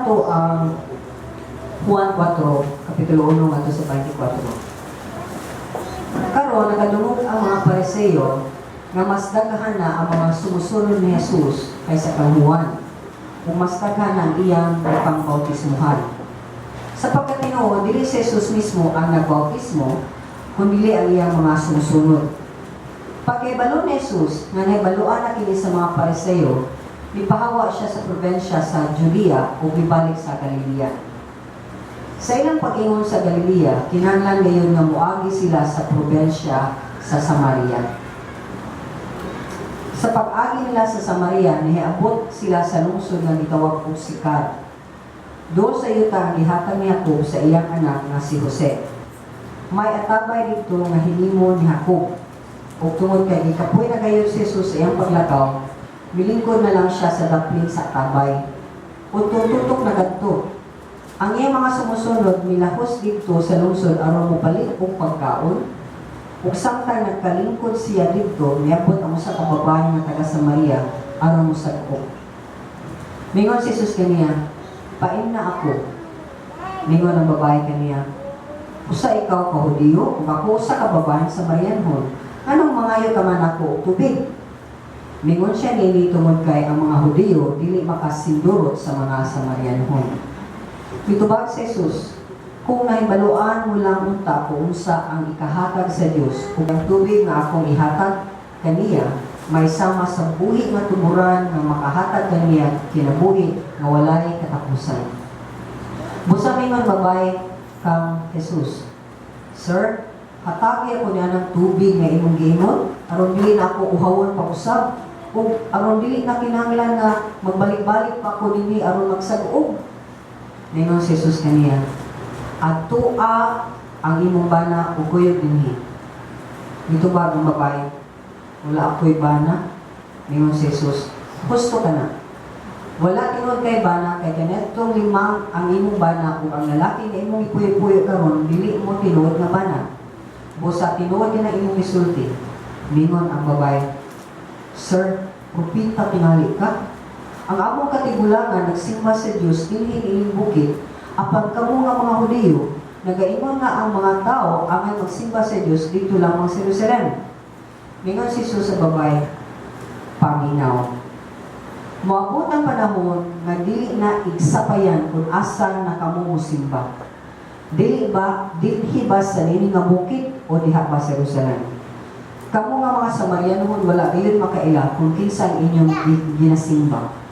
nato ang Juan 4, Kapitulo 1, ato sa 24. Karon nagadungog ang mga Pariseo nga mas daghan na ang mga sumusunod ni Jesus kaysa kang Juan, ug mas daghan ang iyang pangbautismuhan. Sapagkat Ginoo, dili si Jesus mismo ang nagbautismo, kundi ang iyang mga sumusunod. Pagkaibalo ni Jesus nga nahibaluan na kini sa mga Pariseo, ipahawa siya sa probensya sa Judea o ibalik sa Galilea. Sa ilang pag-ingon sa Galilea, kinahanglan ngayon nga muagi sila sa probensya sa Samaria. Sa pag-agi nila sa Samaria, nihiabot sila sa lungsod nga gitawag og Sicar. Doon sa yuta ang gihatag ni Jacob sa iyang anak nga si Jose. May atabay dito nga hinimo ni Jacob. O tungod kay gikapoy na gayon si Jesus sa iyang paglakaw, milingkod na lang siya sa daplin sa atabay. O tututok na gadto. Ang iyang mga sumusunod milahos dito sa lungsod aron mopalit og pagkaon. Ug samtang nagkalingkod siya dito, miabot ang usa ka babae nga taga Samaria aron mosag-og. Mingon si Jesus kaniya, "Pain na ako." Mingon ang babae kaniya, "Usa ikaw ka Hudiyo, ug ako usa ka babaeng Samarianhon. Anong mangayo ka man ako og tubig?" Mingon siya nini tungod kay ang mga Hudiyo dili makasindurot sa mga Samarianhon. Mitubag si Jesus, "Kung nahibaluan mo lang unta kung unsa ang ikahatag sa Dios, ug ang tubig nga akong ihatag kaniya, may sama sa buhi nga tuburan nga makahatag kaniya kinabuhi nga walay katapusan." Busa mingon babae kang Jesus, "Sir, hatagi ako niya ng tubig nga imong giingon, aron dili na ako uhawon pa usab, ug aron dili na kinahanglan nga magbalik-balik pa ako dinhi aron magsag-og." Mingon si Jesus kaniya, "Atua ang imong bana ug kuyog dinhi." Mitubag ang babae, "Wala ako'y bana." Mingon si Jesus, "Husto ka na. Wala tinuod kay bana kay kanetong limang ang imong bana ug ang lalaki nga imong ipuyo-puyo karon dili mo tinuod nga bana. Busa tinuod na imong gisulti." Mingon ang babae, "Sir, propita tingali ka. Ang among katigulangan nagsimba sa Dios dinhi ining bukid, apan kamo nga mga Hudiyo nagaingon nga ang mga tao angay magsimba sa Dios dito lamang sa Jerusalem." Mingon si Jesus sa babae, "Paminaw. Moabot ang panahon nga dili na igsapayan kung asa na kamo mosimba. Dili ba sa nini nga bukid o diha ba sa Jerusalem? Kamo nga mga Samarianhon wala gayon makaila kung kinsa inyong ginasimba.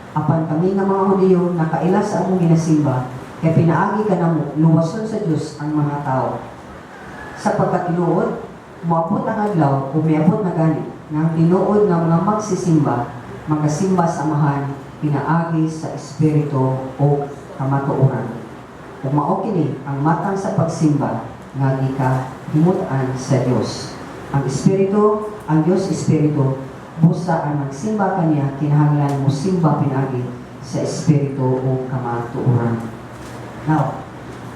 Apan kami nga mga Hudiyo nakaila sa among ginasimba, kaya pinaagi ka namo luwason sa Dios ang mga tao. Sapagkat tinuod, moabot ang adlaw o miabot na gani ng tinuod nga mga magsisimba, magasimba sa amahan, pinaagi sa Espiritu o kamatuoran. Ug mao kini ang matang sa pagsimba nga gikahimutan sa Dios. Ang Espiritu, ang Dios Espiritu, busa ang nagsimba kaniya, kinahanglan mo simba pinagi sa Espiritu o kamatuoran. Now,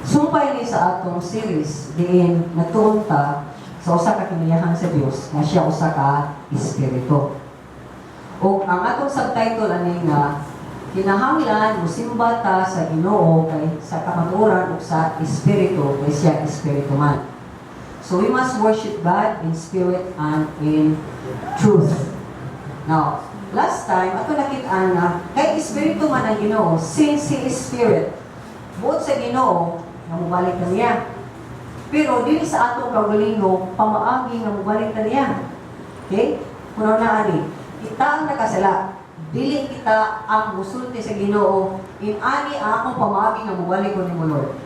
sumpay ni sa atong series, diin natuon ta sa usa ka kinayahan sa Dios nga siya usa ka Espiritu. O ang atong subtitle ani nga, kinahanglan mo simba ta sa Ginoo kay sa kamatuoran ug sa Espiritu kay siya Espiritu man. So we must worship God in spirit and in truth. Now, last time, ato nakita na, kay Espiritu man ang Ginoo, since He is Spirit, buot sa Ginoo, na mubalik na niya. Pero, dili sa atong kaugalingo, pamaagi nga mubalik na niya. Okay? Kunaw na ani, kita ang nakasala, dili kita ang musulti sa Ginoo, in ani ang akong pamaagi nga mubalik ko ni mo Lord.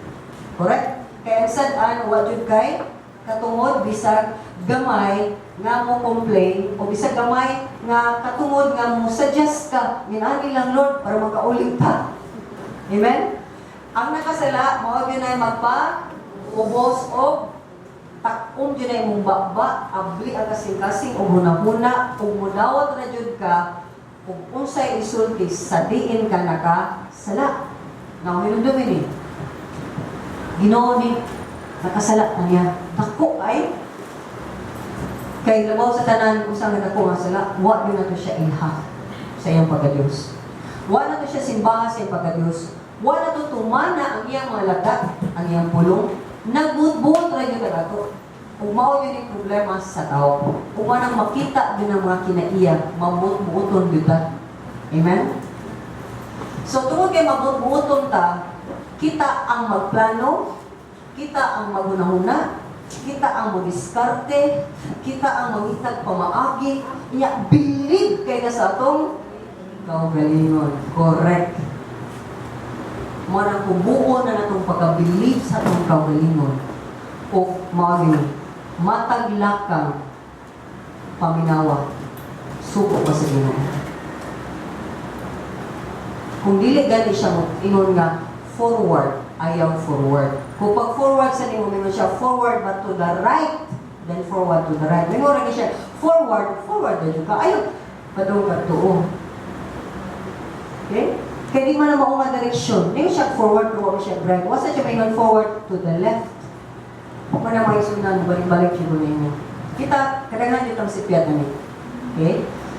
Correct? Kaya sad-an, wajud kay, katungod, bisag, gamay, nga mo complain, o bisag gamay, nga katungod nga mo suggest ka, minani lang Lord, para makaulit pa. Amen? Ang nakasala, mao yun ay magpa-ubos o takom yun ay mong bakba, abli ang kasing-kasing, o hunahuna, o mudawat na jud ka, o unsay isulti, sadiin ka nakasala. Now, hinundumin eh. Ginoo ni, nakasala na niya. Dako ay, kay labaw sa tanan kung saan nagdako nga sala, wa yun na to siya ilha sa iyang pagkadiyos. Wa na to siya simbaha sa iyang pagkadiyos. Wala to tumana ang iyang mga lagat, ang iyang pulong. Nagbut-buot ra yun na to. Kung mao yun yung problema sa tao. Kung manang makita din ang mga kinaiya, mabut-buoton yun ta. Amen? So, tungkol kay mabut-buoton ta, kita ang magplano, kita ang magunahuna, kita ang mag-diskarte, kita ang magitag pamaagi, iya, believe kay na sa atong kaugalingon. Correct. Muna kubuo na natong pagka-believe sa atong kaugalingon. O maagi, mataglakang paminawa, suko pa sa Ginoo. Kung dili gani siya ingon nga forward, ayaw forward. Kung pag forward sa nimo mingon siya forward but to the right, then forward to the right. Mingon ra siya forward din ka. Ayaw padung ka tuo. Okay? Kaya di man na mao nga direksyon. Di siya forward pero siya right. Wasa siya mingon forward to the left. Kung na may sunan, balik-balik siya ninyo. Kita, kadanghan dito ang sipyat na niyo. Okay?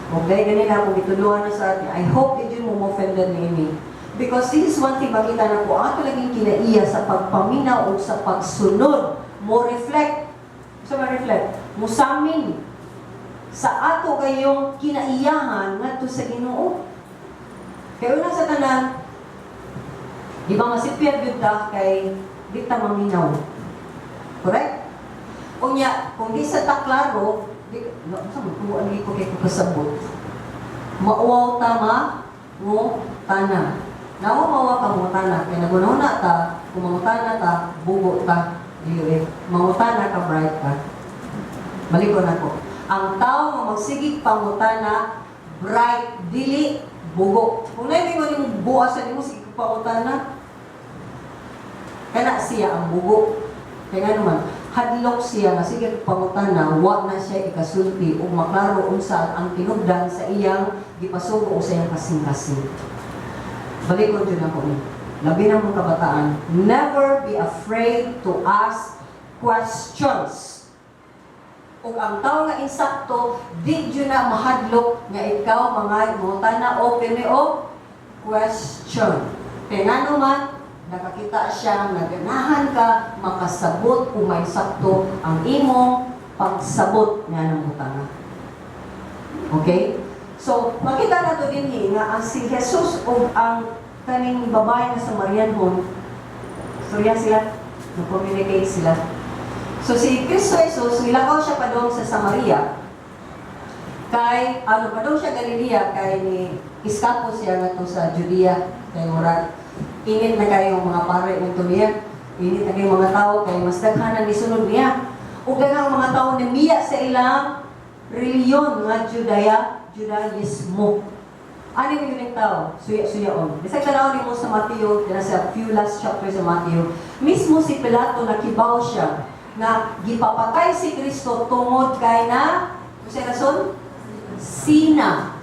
Okay, ganila kung ituluan na sa atin. I hope that you mo offended ni Amy. Because this is one thing makita na po, ato laging kinaiya sa pagpaminaw o sa pagsunod. Mo reflect. So, ma-reflect. Musamin sa ato kayong kinaiyahan nga to sa Ginoo. Kaya una sa tanan, di ba masipyat yun ta kay di ta maminaw. Correct? Kung di sa taklaro, saan mo ang ko kay kasabot? Mauwaw tama mo tana. Mawa ka mo tana. Kaya nagunahuna ta, kung mangutana ta, bugo ta. Mangutana ka, bright ka. Malikon ako. Ang tao nga magsigig pangutana, bright, dili, bugo. Kung naibig mo buwasan mo, sige pangutana, kana siya ang bugo. Kaya nga naman, hadlok siya nga sige pangutana, wa na siya ikasulti o maklaro unsa ang tinubdan sa iyang gipasugo o sa iyang kasing-kasing. Balikon dyan ako. Labi ng mga kabataan, never be afraid to ask questions. Kung ang tao nga insakto, di dyan na mahadlok nga ikaw mga mutana o pineo question. Kaya nga naman, nakakita siya, naganahan ka, makasabot kung may sakto ang imong pagsabot nga ng utanga. Okay? So, makita na ito din nga ang si Jesus o ang kaning babae na Samarianhon, so yan sila, nag-communicate sila. So, si Kristo Jesus, nilakaw siya pa doon sa Samaria, kay, pa doon siya Galilea, kay ni iskapo siya nga to sa Judea, kay Murad. Init na kayo mga pare ng tuliya. Init na kayo mga tao kay mas daghanan ni sunod niya. Ug daghang mga tao na miya sa ilang reliyon nga Judaismo. Ano yung tao? Suya-suyaon. Bisag tanaw ni mo sa Mateo, sa few last chapter sa Mateo, mismo si Pilato nakibaw siya na gipapatay si Kristo tungod kay na kasi rason? Sina.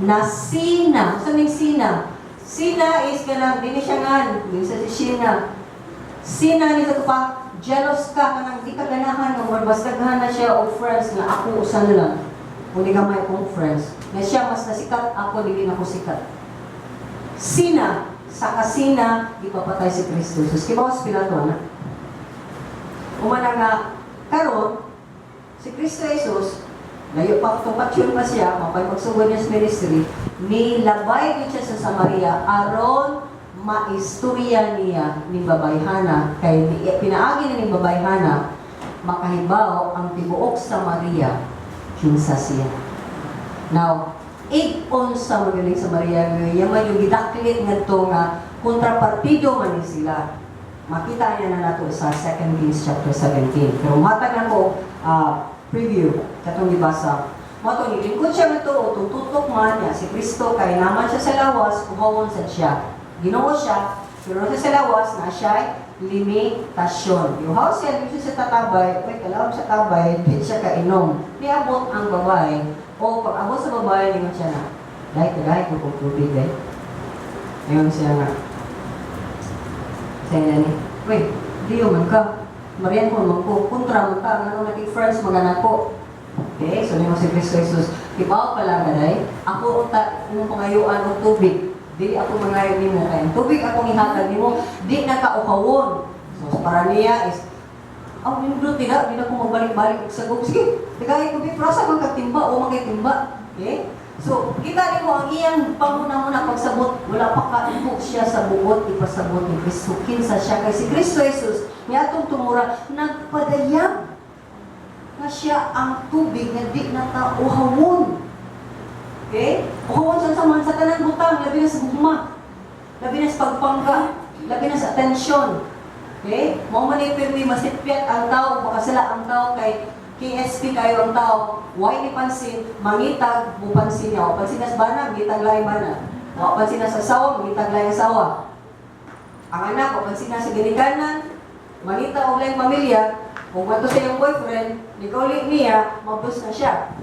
Saan yung sina? Sina is kanang dini siya ngan, di sa Sina. Sina ni sa pa jealous ka kanang di ka ganahan ng mas daghan na siya og friends nga ako usan lang. Kung di ka may kong friends, na siya mas nasikat, ako dili na ko sikat. Sina, sa kasina, ipapatay si Kristo. So, kibawas Pilato na. Umana nga, karon si Kristo Jesus, layo pa tumpatyon pa siya, mapay magsugod niya sa ministry, nilabay din siya sa Samaria, aron maistorya niya ni babayhana, kay pinaagi na ni babayhana, makahibaw ang tibuok Samaria, kinsa siya. Now, on sa magaling Samaria, yaman yung gidaklit nga ito nga, kontrapartido man sila. Makita niya na nato sa 2 Kings chapter 17. Pero matag na ko, preview, katong ibasa. Mato ni lingkod siya nga to, tututok man niya si Kristo kay naman siya sa lawas, kuhawon sa siya. Ginoo siya, pero sa lawas na siya limitasyon. Yung house siya, dito sa tatabay, kalawag sa tabay, di siya kainom. Niabot ang babae, o pag abot sa babae, ningon siya na, dahil ko kung tubig eh. Ngayon siya nga, siya na ni, diyo man ka. Marian ko man ko, kontra man ka, ano naging friends, magana ko. Okay, so nimo si Kristo Jesus, ibaw pala gaday, ako unta, imong pangayuan og tubig. Dili ako mangayon nimo kay ang tubig akong ihatag nimo di na kaukawon. So para niya is nindot di na ko magbalik-balik og sagog. Sige, tagay ko bi prasa man timba o makaitimba. Okay? So kita nimo ang iyang panguna-una pagsabot wala pa kaibog siya sa buot ipasabot ni Kristo. Kinsa siya kay si Kristo Jesus niadtong tumura nagpadayag na siya ang tubig nga di na ta uhawon. Okay? Uhawon sa mga sa tanan butang, labi na sa gugma, labi na sa pagpangga, labi na sa atensyon. Okay? Mao man ay pirmi masipyat ang tao, makasala ang tao kay KSP kayo ang tao, why ni pansin, mangitag, bupansin niya, pansin na sa bana, mangitag laing bana. Pansin na sa asawa, mangitag laing asawa. Ang anak, pansin na sa ginikanan, mangita o laing pamilya, kung mato sa iyong boyfriend, nikaulit niya, mabus na siya.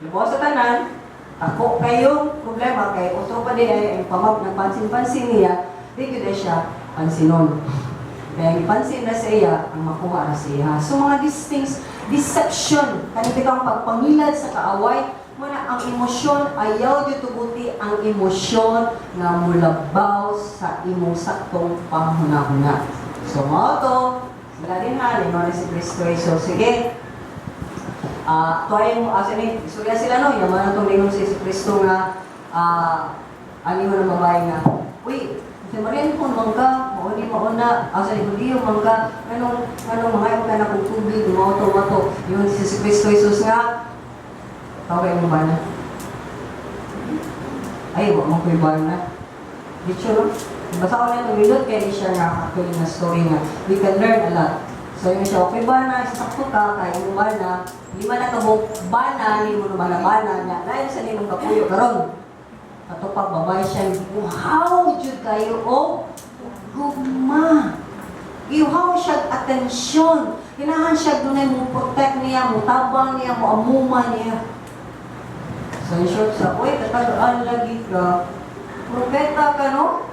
Lumaw sa tanan, ako kayong problema kay otro pa di ay pamag nagpansin-pansin niya, di ko siya pansinon. Kaya ipansin na sa iya, ang makuha na sa iya. So mga these things, deception, kanito kang pagpangilad sa kaaway, muna ang emosyon, ayaw di tubuti ang emosyon nga mulabaw sa imong saktong panghuna-huna. So mga to, sila din ha, lima na si Kristo. So sige, tuwain mo, ni, istorya sila no, yaman na itong lingon si Kristo nga, ani mo na babae nga, uy, si Marian po mangga, mauni mauna, ni Budiyo mangga, anong mga ka na kong tubig, mato, yun si Kristo Jesus nga, tawag mo ba na? Ay, wag mong kuy ba na? Di sure, basta ko na itong minute, kaya siya nga actually na story nga, we can learn a lot. So yun siya, okay ba na, sakto ka, kaya mo ba na, di man nakabok ba na, di mo naman na, dahil sa nimong kapuyo, karon katupag babae siya, wow, jud kayo, gugma. Iuhaw siya atensyon. Hinahan siya dunay mo protect niya, mo tabang niya, mo amuma niya. So in short sa, uy, katagaan lagi ka, propeta ka, no?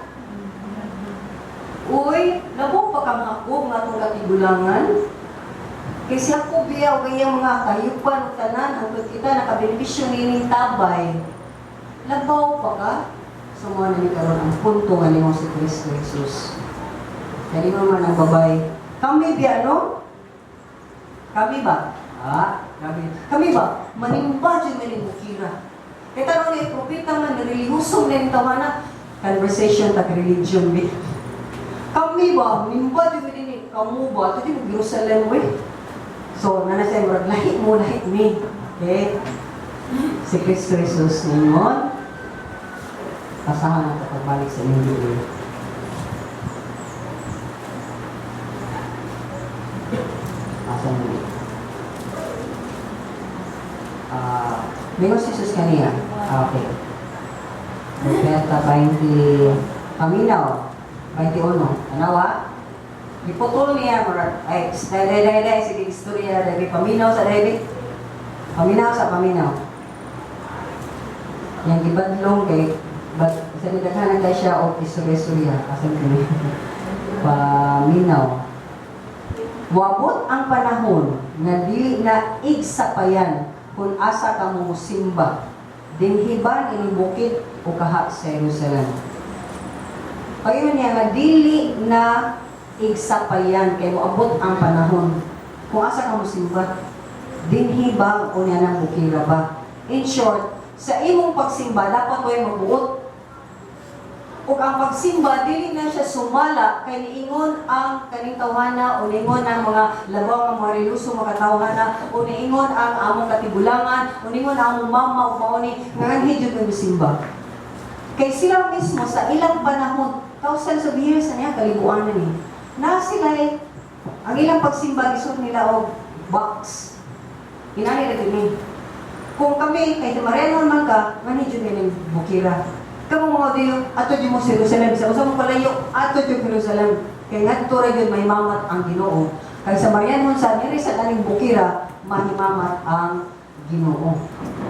Uy, labo pa kang ako nga itong katigulangan. Kasi ako biya o kayang mga kayupan o tanan hanggang kita nakabenepisyo nining tabay. Labaw pa ka? So mga nanikaroon ang punto nga ni mo si Kristo Jesus. Kaya mo man ang babay. Kami biya, no? Kami ba? Kami ba? Manimba dyan manimukira. Kaya tanong ni propeta man, nalilihusong na yung tawana. Conversation tag-religion, bi. Kami ba? Nimba dyan manimukira. Kamu ba? Ito din Jerusalem, we. So, nanasay mo, lahit mo, lahit mi. Okay? Si Kristo Jesus ninyon, pasahan ang pagbalik sa inyong dito. Pasahan mo. Bingos Jesus kaniya. Okay. Propeta 20, paminaw, 21. Anawa? Iputol niya, ay, dahil, sige, istorya, dahil, paminaw sa dahil, paminaw sa paminaw. Yang ibadlong kay, sa nidaghanan tayo siya o istorya, asan kini, paminaw. Wabot ang panahon na dili na igsapayan kung asa ka mo simba, dinhiban ini bukid o kaha sa Jerusalem. Payon niya nga dili na igsapayan kay moabot ang panahon kung asa ka mo simba, dinhiban o niya ng bukira ba. In short, sa imong pagsimba dapat way mabuot. Ug ang pagsimba dili na siya sumala kay niingon ang kaning tawhana o niingon ang mga labaw nga mga reluso mga tawhana o niingon ang among katibulangan o niingon ang among mama o mauni nga anhi jud mo simba. Kay sila mismo sa ilang panahon, thousands of years na niya kalibuan na ni. Na sila ang ilang pagsimba isod nila og box. Inani ra gid. Kung kami kay Mariano man ka, mani jud ni bukira. Kamu mga diyo, ato di mo sa Jerusalem. Sa usang palayo, ato di Jerusalem. Kaya nga ito rin yun, may mamat ang Ginoo. Kaya sa Marian Monsa, niri sa kaning bukira, mahimamat ang Ginoo.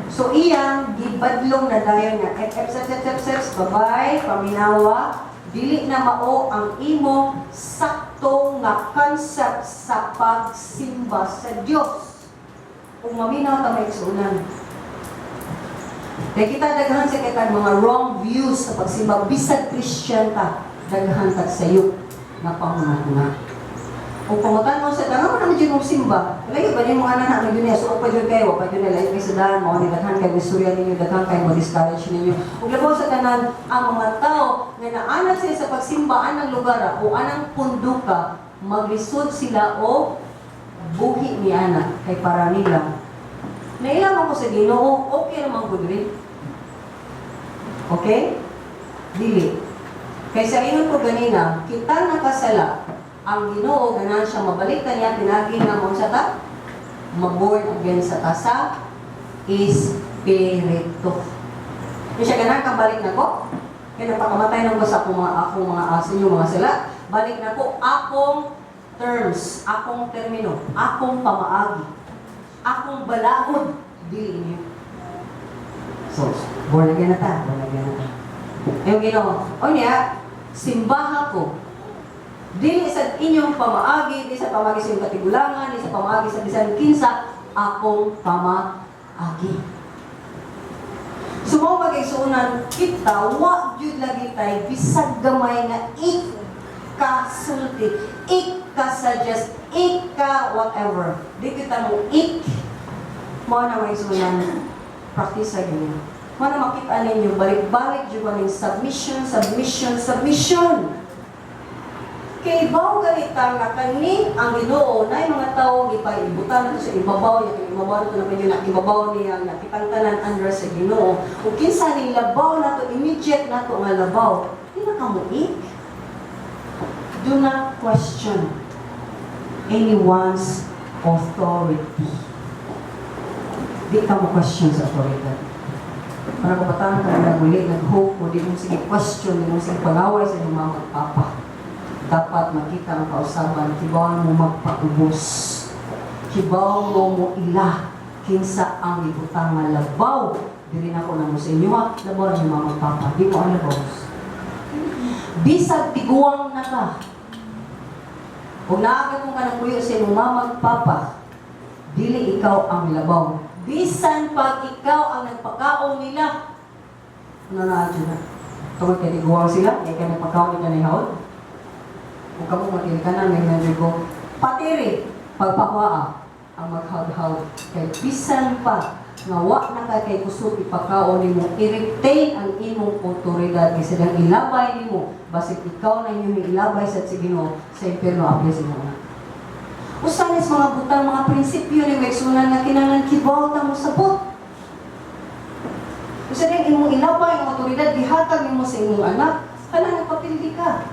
So iyang gibadlong na dayon nga, bye-bye, paminawa, dili na mao ang imo sakto nga concept sa pagsimba sa Dios. Kung maminaw ta may igsunan. Kaya kita daghan sa kita mga wrong views sa pagsimba. Bisag Christian ta, daghan tag sayo na pamuna-una. O pamutan mo sa tanong, ano dyan mong simba? Lagi ba niyo mga anak na yun so pa dyan kayo, pa dyan nila, kayo sa daan mo, daghan kayo istorya ninyo, daghan kayo discourage ninyo. Kung labaw sa tanan, ang mga tao na naanak sila sa pagsimba, anang lugar o anang punduka, maglisod sila o buhi ni anak, kay para nila. Nailaman ko sa Ginoo, okay naman ko rin. Okay? Dili. Kaysa ingon ko ganina, kita nakasala, ang Ginoo ganan siya mabalik kaniya pinagi nga mo sa ta maborn again sa tasa espiritu. Kaya siya ganan kang balik na ko. Kaya napakamatay ng basa akong mga asin yung mga sala. Balik na ko akong terms, akong termino, akong pamaagi, akong balahod dili niyo. So, born again na ta, born again na ta. Yung Ginoo, o niya, simbaha ko. Dili sa inyong pamaagi, di sa pamaagi sa inyong katigulangan, di sa pamaagi sa bisan kinsa, akong pamaagi. So, mga magigsuunan, kita, wa yun lagi tayo, bisag gamay na ika-sulti, ika-suggest, ika-whatever. Di kita mo, mga na magigsuunan, practice sa ganyan. Mga na makita ninyo, balik-balik, yung submission, submission, submission. Kay baw ganita nga kani ang Ginoo na mga tawo gipaibutan nato sa ibabaw yung ibabaw nato na na ibabaw niya nga kitantanan under sa Ginoo ug kinsa ning labaw nato immediate nato nga labaw di na kamuik. Do not question anyone's authority. Di ka mo question sa authority. Para kabataan ka na muli nag-hope mo di mo sige question di mo sige pangaway sa inyong mga magpapa. Dapat makita ang kausaban, kibaw mo magpaubos. Kibaw mo ila, kinsa ang ibutang nga labaw. Dili na ko na mo sa inyo, labaw niyo mga magpapa. Di mo ang labaw. Bisag tiguang na ka. Kung naagat mo ka na kuyo sa inyo mga magpapa, dili ikaw ang labaw. Bisan pag ikaw ang nagpakaon nila, nanadyo na. Tungkol kaya tiguang sila, kaya ka nagpakaon nila na ihawad. Kung kamo matili ka na, may medyo ko, patiri, pagpakwaa, ang maghag-hag. Kay bisan pa, nga wa na kay kusog ipakaon ni mo, i-retain ang imong otoridad, kasi lang ilabay ni mo, basig ikaw na inyo ilabay sa Ginoo sa impierno, apres mo na. Usanis mga butang, mga prinsipyo ni Meksunan na kinangan kibaw ta mo sabot. Usa din imong ilabay ang otoridad, gihatag nimo sa imong anak, kana nagpapildi ka.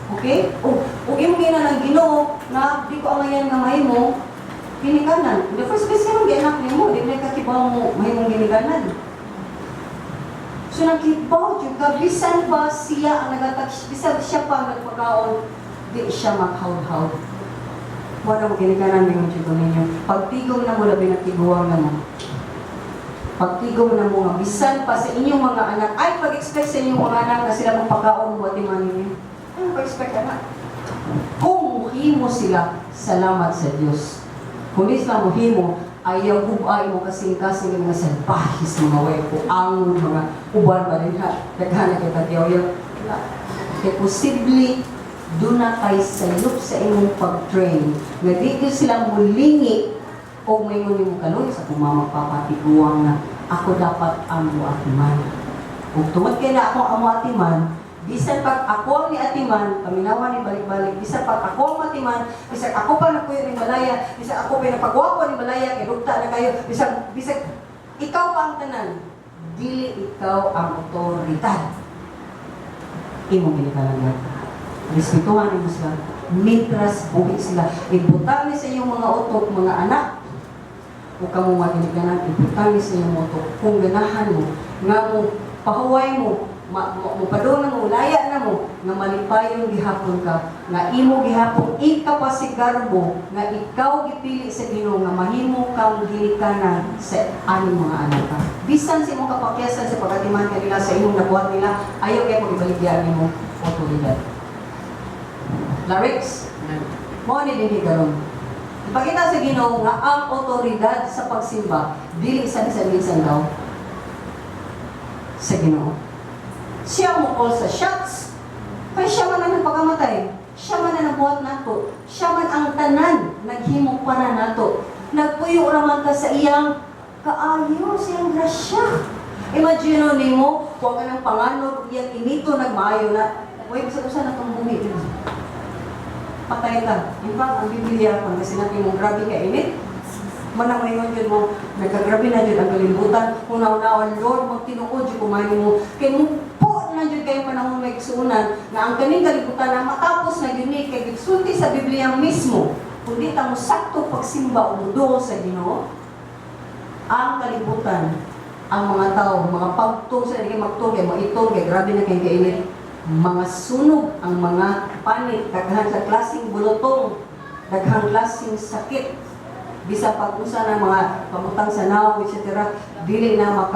Okay? O imong ina ng Ginoo na di ko amayan nga mahimo ginikanan. The first place ka gianak nimo, di na kakibaw mo mahimong ginikanan. So nakibaw jud ka bisan ba siya ang nagatag bisan siya pa nagpakaon, di siya maghaw-haw. Wala mo ginikanan ninyo jud ninyo. Pagtigom na mo labi na tiguang na mo. Pagtigom na mo nga bisan pa sa inyong mga anak ay pag-expect sa inyong mga anak na sila magpakaon mo atiman ninyo. Ano pa-expect ka na? Kung muhimo sila, salamat sa Diyos. Kung di sila muhimo, ayaw hubay mo kasing-kasing ng mga salbahis, mga wepo, ang mga uban ba rin ha? Naghanap kita diyaw-yaw. Kaya posible, doon na kayo sayop sa inyong pag-train. Nga dito sila mulingi o may muli mo kaloy sa kumamagpapatiguang na ako dapat ang atiman. Kung tumad kayo na ako ang atiman, bisan pag ako ni atiman, paminawan ni balik-balik, bisan pag ako ang atiman, bisan ako pa nakuyo ni balaya, bisan ako pa napagwapo ni balaya, kaya lugta na kayo, bisan ikaw pa ang tanan, dili ikaw ang otoridad. Imo ginikanan na. Respetuhan mo sila, mitras buhi sila, ibutang ni sa iyong mga utok, mga anak, o kamo maginikanan, ibutang ni sa iyong utok, kung ganahan mo, nga mo, pahuway mo, mapadonan mo, laya na mo, nga malipayong gihapon ka, nga imo gihapon, ikapasigarbo, nga ikaw gipili sa Ginoo, nga mahimo kang ginikanan sa aning mga anak ka. Bisan sa imong kapakyasan sa pagatiman kanila sa imong nabuhat nila, ayaw kayo pag-ibaligyan nimo otoridad. Larix, mo ni din karon. Ipakita sa Ginoo nga ang otoridad sa pagsimba dili sa bisan daw. sa Ginoo. Siya mo call sa shots. Kaya siya man ang nagpakamatay. Siya man ang nabuhat nato. Siya man ang tanan naghimo para nato. Nagpuyo raman ka sa iyang kaayo, sa iyang grasya. Imagine nimo, huwag ka ng panganog, iyang inito nagmaayo na. Uy, sa na itong bumi. Patay ka. In fact, ang Biblia, kung sinabi mo, grabe ka init, manang mayon yun mo, nagkagrabe na yun ang kalibutan, kung naunawan, Lord, magtinuod yung kumain mo, kaya mo po na yun kayong panahon may kasuunan, na ang kaning kalibutan na matapos na yun kay gitsulti sa Biblia mismo, kundi ta mo sakto pagsimba o mudo sa Ginoo, ang kalibutan, ang mga tao, mga pagtong sa kay magtong, kay maitong, kay grabe na kay kainit, mga sunog, ang mga panit, daghan sa klaseng bulotong, daghang klaseng sakit, bisa pag-usa ng mga pamutang sa naw, etc. Dili na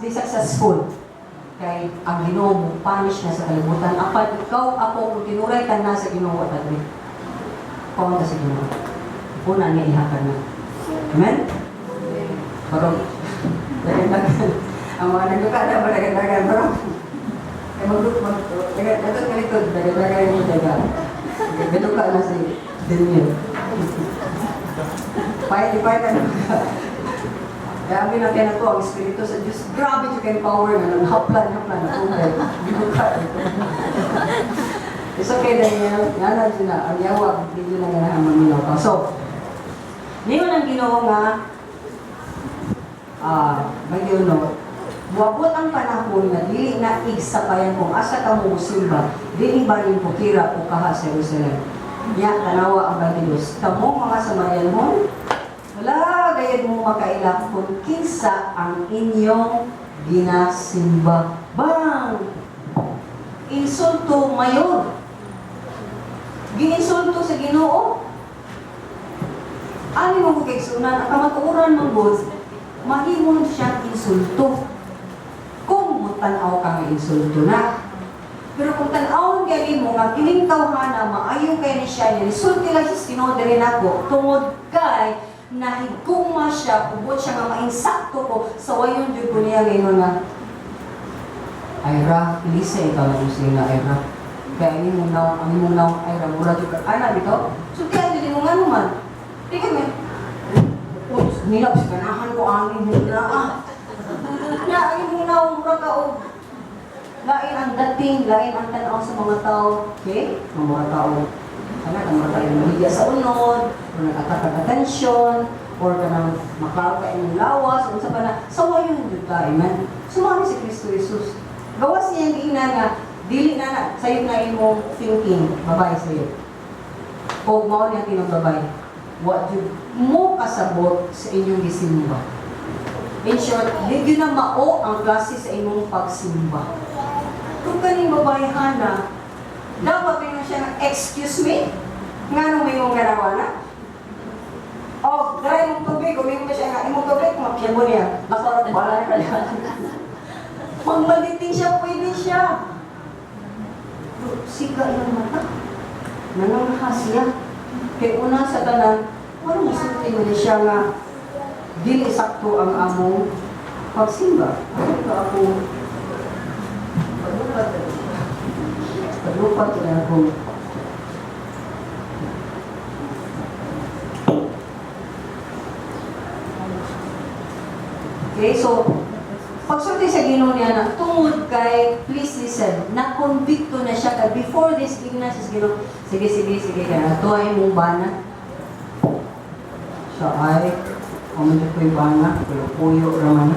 di successful. Kay ang Ginoo mo punish na sa kalibutan. Apat ikaw, ako, kung tinuray ka na sa Ginoo, tagli. Kung sa Ginoo. Una niya ihakad na. Amen? Parang, dagan-dagan. Ang mga nagdukada ba, dagan-dagan. Parang, dagan-dagan ka likod, dagan-dagan yung dagan. Gaduka na si Daniel. Pahit-pahit ka na. Grabe na kaya na to, ang Espiritu sa Diyos. Grabe yung kayong power na haplan na tungkol. Gaduka. It's okay, Daniel. Yan na, ang yawag, hindi na nga naman minaw ka. So, ngayon ang Ginoo nga, mag-iunod, wabot ang panahon na dili na igsapayan kung asa ka mo musimba, dili ba rin pukira o kaha sa Jerusalem. Ya, tanawa ang Banginoos. Kamu mga Samarianhon, wala gayad mo makailap kung kinsa ang inyong ginasimba. Bang! Insulto mayor. Gininsulto sa Ginoo. Ano mo kagsunan, ang kamatuuran mong God, mahimon siyang insulto. Kung tanaw kang insulto na. Pero kung tanawon gali mo, nga kilingkaw na maayo kay ni siya, insulti lang siya sinodere nako, tungod kay nahiguma siya, kubot siya nga mainsakto ko, sa wayon jud ko niya ngayon nga, Ira, Elisa, ikaw na kung sila, Ira. Kaya ang imong naw, Ira, mura jud ka. Ana, dito? So, kaya jud mo nga naman. Di kami, nilap sa ganahan ko ang imong na, na, ang imong naw, mura ka, o, lain ang dating, lain ang tanaw sa mga tao. Okay? Ang mga tao. Ano, ang mga tao yung mahigya sa unod, o nag-attack attention, or ka nang maklaro ka yung lawas, o sa pa na, sawa yun yung ka, amen? Sumami si Kristo Jesus. Gawas niya yung ina nga, dili na sa'yo na yung thinking, babae sa'yo. O mao niya tinong what you mo kasabot sa inyong gisimba. In short, di yun na mao ang klase sa inyong pagsimba. Kung kaning babae Hana, dapat rin siya ng excuse me? Nga nung may mong garawa na? O, dahil mong tubig, uminom na siya nga, imong tubig, makyan mo niya. Nakarot, wala na kaya. Magmaliting siya, pwede siya. Siga yung mata. Nanangha siya. Kaya una sa tanan, parang masulti mo niya siya nga, dili sakto ang among pagsimba. Ano ka ako? Paglupat na ako. Okay, so, pagsulti sa Ginoo niya na tungod kay, please listen, na-convicto na siya ka before this big na siya Ginoo. Sige, kaya ito ay mong bana. Siya ay, kumanyo ko yung bana, puyo raman.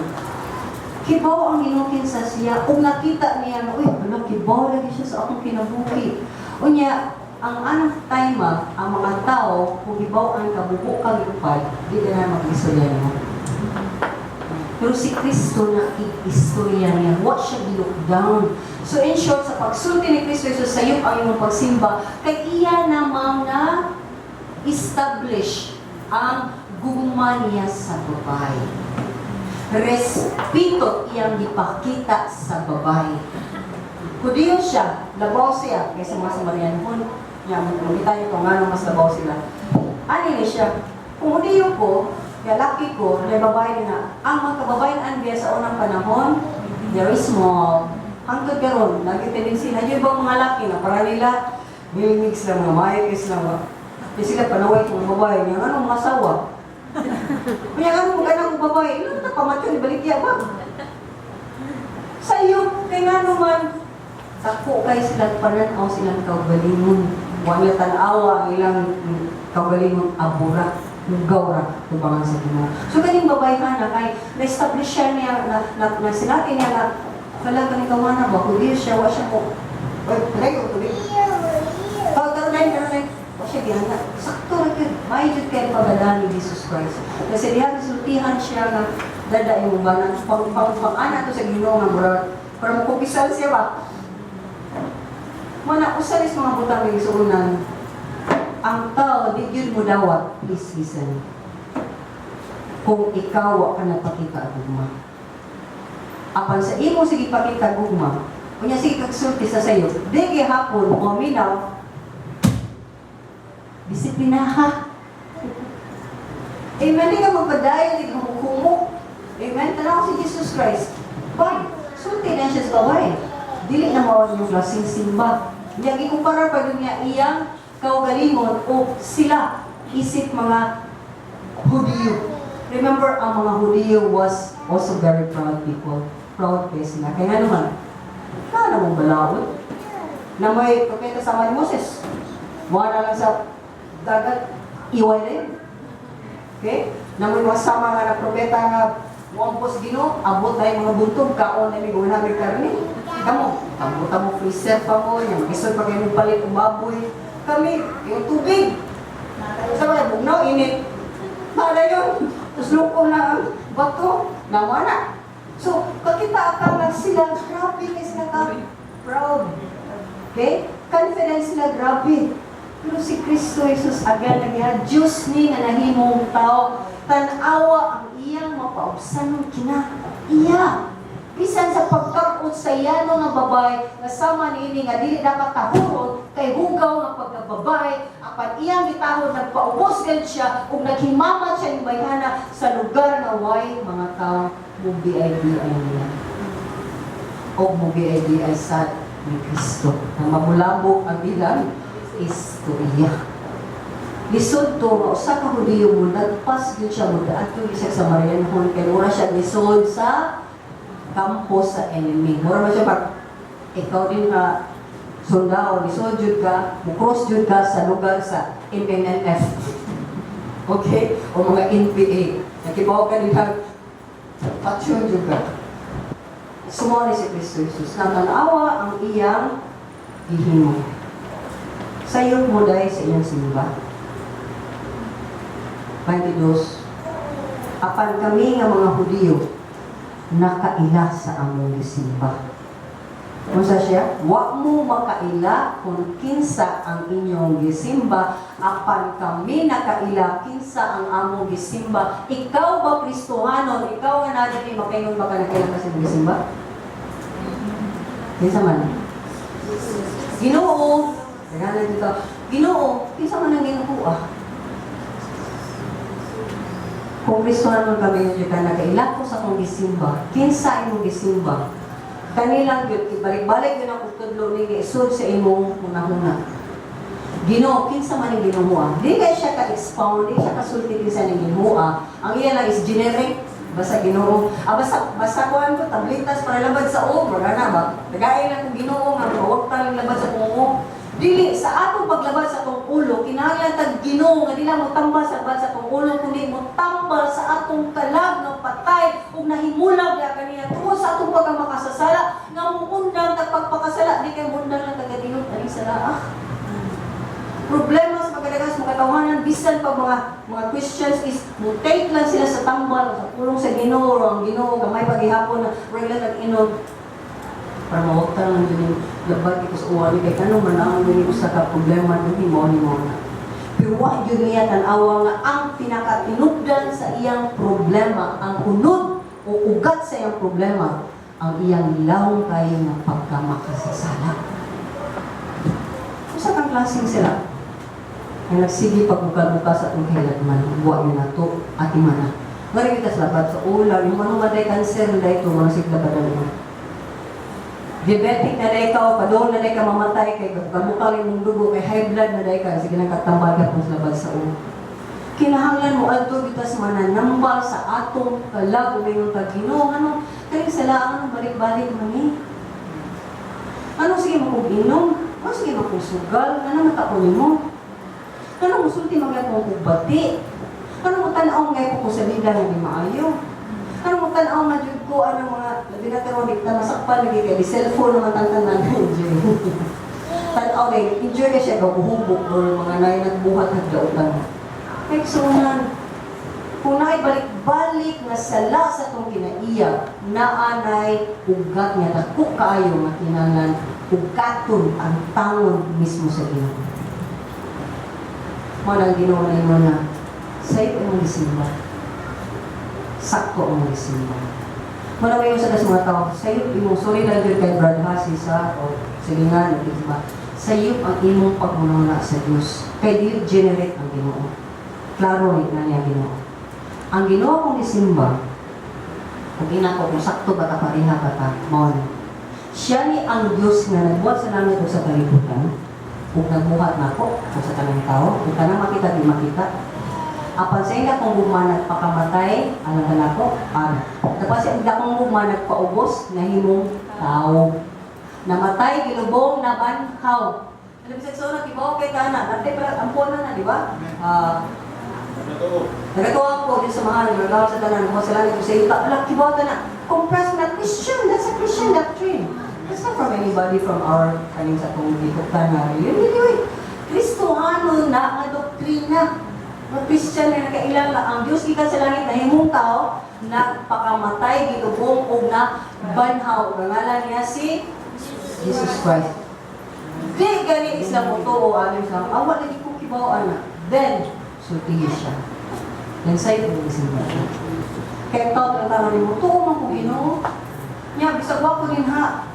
Kibaw ang inukin sa siya, kung nakita niya na, uy, kibaw lagi siya sa akong kinabuhi. Unya, ang anong time ang mga tao, kung kibaw ang kabubo kalipad, di na mag-istorya mo. Pero si Kristo na i-istorya niya, what siya look down. So in short, sa pagsulti ni Kristo Jesus sa iyo ang iyong pagsimba, kay iya namang na establish ang gugma niya sa babae. Respeto iyang ipakita sa babae. Kudiyo siya, labaw siya, kaysa mga Samarianhon. Yan, makita niyo kung ano mas labaw sila. Ano niya siya? Kung kudiyo ko, Kaya laki ko, may babae na, ang mga kababayan biya sa unang panahon, very small. Hangtod karon, nagitendensi na yung ibang mga laki na para nila, mix lang, mga maikis lang. Kaya sila panaway kong babae niya, anong mga asawa? Kaya anong magandang kong babae, ilan na pamatyo ni Balikya ba? Sa iyo, kaya nga naman, dako kayo silang pananaw silang kaugalingon. Wala tanawa ang ilang kaugalingon abura. Yung gawra, tubangan sa Ginoo. So, galing babae ka na, kay na-establish siya niya, na sinabi niya na, kala ka ni kawana ba, kung siya, wa siya mo, talay ko, tuloy. Pagkaroon na, wa siya gihana. Sakto rin yun. May yun kayo pagdala ni Jesus Christ. Kasi diyan, sultihan siya na, dada yung ba, pang-ana to sa Ginoo nga, para makupisal siya ba? Mana, usalis mga butang ng isuunan, ang tao, di yun mo dawat, please listen. Kung ikaw ka napakita agugma. Apan sa imo sige pakita agugma, kunya sige kagsulti sa sayo, di hapon o minaw, disiplinaha. Amen, di ka magpadayo, di ka magkumok. Amen, tanaw si Jesus Christ. Why? Sulti na siya sa babae. Dili na mawag yung klaseng simba. Niyagi kumpara pa doon niya iyang kaugalingon o sila isip mga Hudiyo. Remember, ang mga Hudiyo was also very proud people. Proud kayo sila. Kaya naman, na mong balawin. Na may propeta sama ni Moses. Wala lang sa dagat, iway rin. Okay? Na may masama nga na propeta nga muampos Ginoo, abot na yung mga buntog, kaon na may gawin namin karni. Kamu, tamo freezer pa mo, yung mag-isod pa kayo mong palit ng baboy. Kami, yung tubig. Sa mga bugnaw, init. Mala yun. Tapos lukong na ang bato. Nawala. So, kakita akala sila, grabe kayo sila proud. Okay? Confidence sila, grabe. Pero si Kristo Jesus agad nagya, Diyos ni nga nahimong tao, tanawa ang iyang mapaubsan ng kina. Iya. Bisan sa pagkarot sa yano ng babae, nasama ni ini nga dili dapat tahurot, kay hugaw ng pagkababay, apan iyang gitahod, nagpaubos gan siya, kung naghimamat siya ng bayhana sa lugar na way mga tao, mubi-ID ay niya. O mubi-ID ay sa ni Kristo. Na mamulabog ang ilang istorya. Lisod to, usa ka Hudiyo mo, nagpas din siya mo, ato isa sa Marianhon, kaya mura siya lisod sa kampo sa enemy. Mura ba siya pag ikaw din na sundao, lisod jud ka, mukros jud ka sa lugar sa MNF. Okay? O mga NPA. Nakibaw ka din ka, patsyon jud ka. Sumali si Kristo Jesus na tanawa ang iyang gihimo. Sayot mo dahil sa iyang simba. 22. Apan kami nga mga Hudiyo, nakaila sa among gisimba. Kung sa siya, wa mo makaila kung kinsa ang inyong gisimba, apan kami nakaila kinsa ang among gisimba. Ikaw ba Kristohanon? Ikaw nga natin makaingon ba ka nakaila ka sa gisimba? Kinsa man? Ginoo. Kaya dito, Ginoo, kinsa man ang Ginoo? Kung Kristohanon kami nga ka nakaila ko sa akong gisimba, kinsa imong gisimba? Kanilang yun, ibalik-balik yun ang tutudlo ni isod sa imong hunahuna. Ginoo, kinsa man ang Ginoo? Di kaya siya ka-expound, di siya kasulti kinsa ng Ginoo. Ang iya lang is generic, basta Ginoo. Basta kuhan ko, tablitas para labad sa o, wala na ba? Nagain lang kong Ginoo nga, huwag talang labad sa kong dili, sa atong paglabad sa atong ulo, kinahanglan tag Ginoo nga dila mo tambal sa labad sa atong ulo, kundi mo tambal sa atong kalag ng patay ug nahimulag ya kaniya tungod sa atong pagkamakasasala nga muundang tag pagpakasala di kay mundang lang tagadingon ani sala. Problema sa pagkadagas mga katawanan bisan pag mga Christians is mo take lang sila sa tambal sa pulong sa Ginoo, ang Ginoo gamay paghihapon na regular tag-inom para mawagtan lang din yung labad ito sa uwali kay kanong manangan din sa ka problema din mo na. Pero wag yun niya tanawa nga ang pinakatinugdan sa iyang problema, ang unod o ugat sa iyang problema, ang iyang lawong kayo ng pagkamakasasala. Usa kang klaseng sila. Ang nagsigi pagbuka-buka sa itong kailanman, buwa nyo na ito, at imana. Ngayon kita sa labat sa ulam, yung manong maday cancer na ito, mga siglabadan mo. Diabetic na day ka, o padong na day ka mamatay, kay pagbuka rin mong dugo, kay high blood na day ka, sige nang katambal ka kung sa labat sa ulam. Kinahanglan mo adto bitas mananambal sa atong kalab o mayong tagino, ano, kaya sila ang balik-balik mani. Ano sige mo kong inom? Ano sige mo kong sugal? Ano matakunin mo? Ano musulti mga kong kubati? Ano mo tanaw ngayon ko sa vida na di maayo? Ano mo tanaw na jud ko ano mga labi na karon di ta masakpan lagi kay cellphone naman tantanan enjoy. Tanaw rin enjoy ka siya gabuhubog or mga nay nagbuhat hagdautan. Kay sunan kung naibalik-balik na sala sa itong kinaiya, naanay ugat niya, dako kaayo nga kinangan ugaton ang tangon mismo sa Ginoo. Manang Ginoo na mo na sa'yo ang gisimba. Sakto ang gisimba. Manang ngayon sa mga tao, sa'yo imong sorry lang yun kay Brad Hasi sa o silingan, diba? Sa'yo ang imong pagmunawala sa Diyos. Kay Diyos generate ang Ginoo. Klaro ni na niya Ginoo. Ang Ginoo kong isimba, kung inako kung sakto ba ta pareha ba ta, mao siya ni ang Diyos nga nagbuhat sa langit o sa kalibutan. Kung nagbuhat na ako, kung sa kanang tao, kung kanang makita, di makita. Apan sa ina kung bumanag pakamatay, alam na ako, tapos sa ina kung bumanag paubos, nahimong tao. Namatay, gilubong, nabanhaw. Alam sa so, nakibaw kay kana, natin pala, ampunan na, di ba? Nagatuwa ko din sa mga nagagawa sa tanan, kung sila nito sa iyo, alam, kibaw ka na, compress na Christian, that's a Christian doctrine. It's not from anybody from our kaning sa itong dikuktan na anyway, Kristohano na ang doktrina. Mga Christian na nakailala ang Diyos ikan sa langit na himong tao na pakamatay, gilubong o na banhaw. Nangalan niya si Jesus Christ. Di gani Islam mo to o ano Islam. Ang wala di kong kibaw na. Then, sultiyo siya. Then sa'yo po isimba. Kaya tao talaga rin mo, tuo man ko Ginoo. Nya, bisag ko din ha.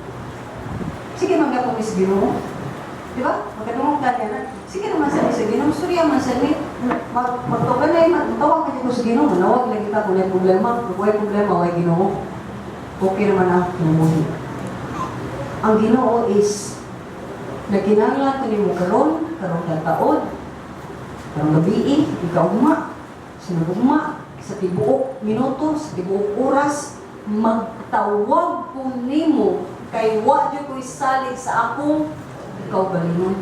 Sige magkapong is Ginoo. Di ba? Magkatungong kanya na. Sige naman sa Ginoo. Surya man sa ni. Magtugan na yun. Tawag ka dito sa Ginoo. Manawag lang kita kung may problema. Kung may problema, may Ginoo. Okay naman ang kinumuhi. Ang Ginoo is nagkinanglan ko ni mo karon kang taon. Karong gabi, ikaw uma. Sinagugma. Sa tibuok minuto, sa tibuok oras, magtawag ko nimo kay wadyo ko'y salig sa akong ikaw galingon.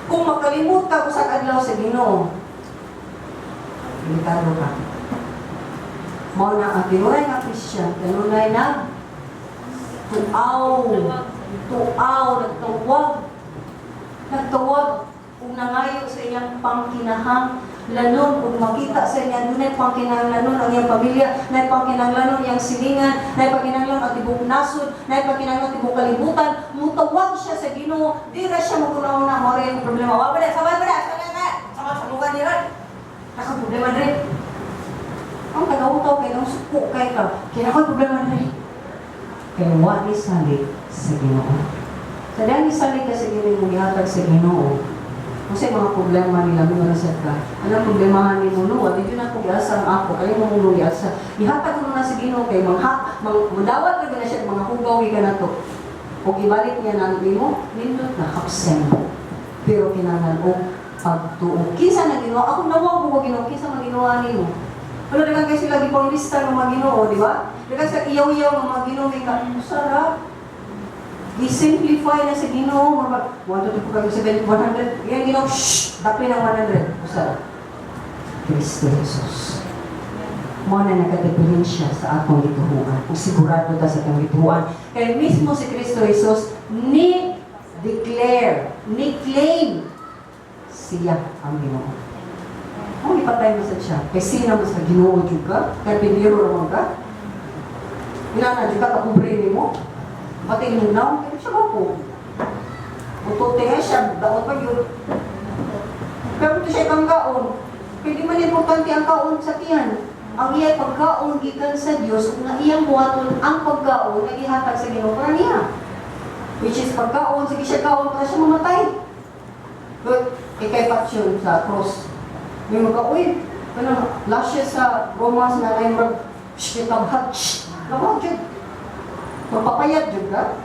Kung makalimot ka ko sa adlaw sa Ginoo, delikado ka. Mao na ang tinuray nga Christian, kanunay na nagtawag kung nangayo sa iyang pangkinahang lanon, kung makita sa niya, doon ay pangkinanglanon ang iyang pamilya, na pangkinanglanon ang iyang silingan, na pangkinanglanon ang tibok nasod, na pangkinanglanon ang tibok kalibutan, mutawag siya sa Ginoo, di ra siya magunaw na mo rin yung problema. Wala ba na? Sabay sa lugar niya. Nakaproblema rin. Ang tagawutaw kayo, ang suko kayo ka, kaya ako'y problema rin. Kaya wali salig sa Ginoo. Sa dahil salig ka sa Ginoo, yung ihatag sa Ginoo, kasi mga problema nila mo na sa ka. Anong problemahan ni mo? No, di yun ako iasa ang ako. Kaya mo mong iasa. Ihatag mo na sa Ginoo kay mudawat na siya mga hugaw ka na to. O ibalik niya na mo, nindot na kapsen mo. Pero kinangan o pagtuo. Kinsa na Ginoo? Ako nawag mo Ginoo. Kinsa na ginawa ni mo? Wala na kayo sila di pang lista ng mga Ginoo, di ba? Di sa iyaw-iyaw ng mga Ginoo. Sarap. I-simplify na sa Ginoo, 1, 2, 3, 4, 5, 6, 7, 100. Yan Ginoo, dapli ng 100. Usa. Kristo Jesus. Mo na nagkadiferensya sa akong gituhuan. Kung sigurado ta sa akong gituhuan. Kaya mismo si Kristo Jesus, ni-declare, ni-claim siya ang Ginoo. Kung ipatay mo sa siya, kaya sino mas na Ginoo juga, kaya piniro naman ka, inana juga kapubre ni mo, pati lunaw, kaya siya ba po? Utote siya, daon pa yun. Pero ito siya ikang gaon. Hindi man importante ang kaon sa tiyan. Ang iyay pagkaon gikan sa Diyos, kung na iyang buhaton ang pagkaon na ihatag sa Ginoo para niya. Which is pagkaon, sige siya kaon para siya mamatay. But Ikay patsyon sa cross. May uy, kanang lashes sa Romans na ay mag, shh, kabhat, shh, kabhat yun. Magpapayad yun ka.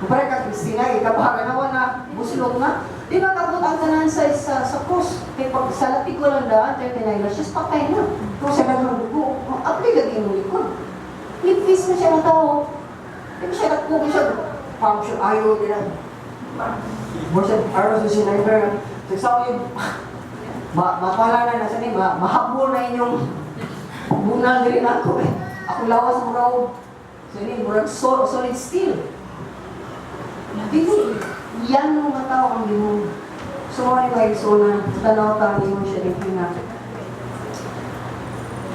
Kupare ka Kristina, ikabahaga naman na buslot na. Di ba kabot ang tanan sa cross? Kaya pag sa lapi ko lang daan, 39 lashes, patay na. Kung sa dagang dugo, apli lagi mo likod. Lipis na siya ng tao. Di ba siya nagpugi siya, function, ayaw nila. Borsa, araw sa sinayber, sagsawin, mapala na nasa ni, mahabol na inyong bunal din ako eh. Ako lawas mo raw. So ini, murag solid steel. Dili, yan ang mga tao ang limong. So mga ni so na, tanaw ka ang limong siya ng pinag.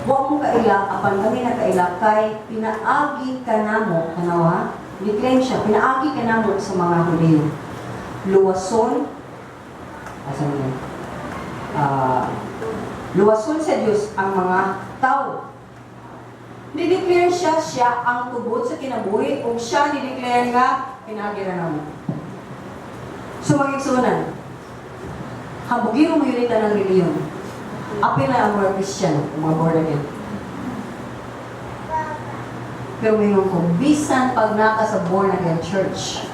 Huwag mo kaila, apan kami na kaila, kay pinaagi ka na mo, tanawa, declaim siya, pinaagi ka na mo sa mga Hudyo. Luwason, asan mo yan? Luwason sa Diyos ang mga tao. Dideclare siya ang tubod sa kinabuhi, o siya dideclare nga, pinagira na mo. So magigsunan, habugin mo yun ng reliyon. Apil na ang mga Christian, mga born again. Pero ngayon ko, bisan pag naka sa born again church,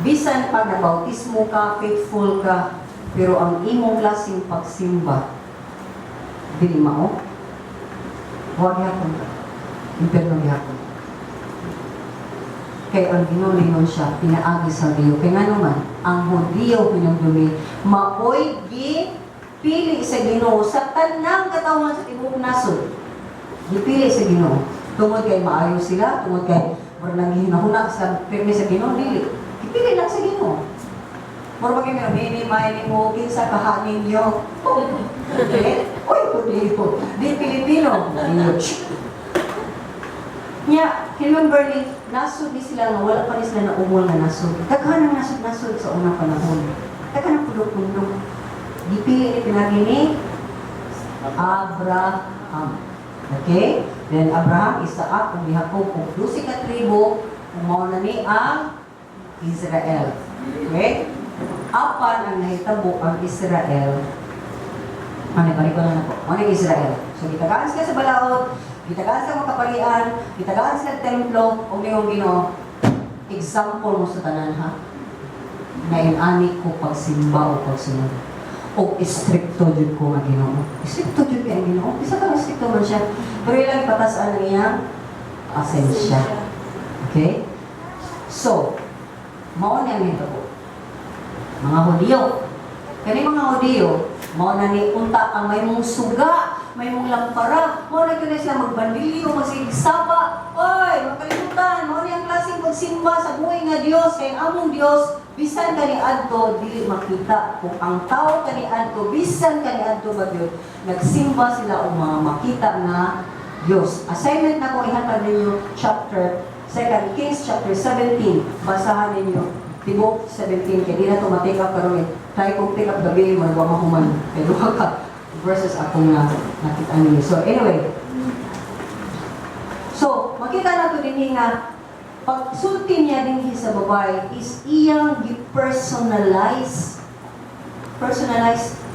bisan pag nabautismo ka, faithful ka, pero ang imong klaseng pagsimba, dili mao, huwag yapon ka. Impero yapon. Kaya ang ginulingon siya, pinaagi sa Dio. Kaya nga naman, ang Hudyo pinagdumi, maoy pili sa Ginoo sa tanang katawan sa tibok nasod. Gipili sa Ginoo. Tungod kay maayo sila, tungod kay walang hinahuna sa pirmi sa Ginoo, dili. Gipili lang sa Ginoo. Mura ba kayo may ni mo kinsa kahanin niyo? Okay? Uy, Hudyo. Di Pilipino. Nya, remember ni, nasod ni sila nga wala pa ni sila na umol na nasod. Daghan ang nasod sa unang panahon. Daghan ang pulok-pulok. Dipili ni pinagi ni Abraham. Okay? Then Abraham, Isaac, kung Jacob, kung 12 ka tribo, umaw na ni ang Israel. Okay? Apan ang nahitabo ang Israel. Balik ko lang ako. Ano yung Israel? So, gitagaan sila sa balaod, gitagaan sa mga kapalian, gitagaan sila sa templo, o ngayong Ginoo, example mo sa tanan ha? Ngayon, ani ko pagsimba o pagsunod. O istrikto dyan ko ang Ginoo. Istrikto dyan kaya ang Ginoo. Isa ka istrikto man siya. Pero ilang patasaan ng iyang asensya. Okay? So, mao na nito po. Mga Hudyo. Kani mga Hudyo, mao na ni unta ang may mong suga, may mong lampara, mao na kini sila magbandilyo, masigsaba. Oy, makalimutan, mao ni ang klaseng pagsimba sa buhay nga Dios, kay among Dios bisan kani adto dili makita kung ang tao kani adto bisan kani adto ba Dios nagsimba sila o mga makita na Dios. Assignment na ko ihatag ninyo chapter 2 Kings chapter 17. Basahan ninyo tibok 17 kay di na to matikap karon try kong pick up gabi mo wa mahuman kay duha ka verses akong nakita ninyo. So anyway, so makita nato dinhi nga pagsulti niya din sa babae is iyang personalized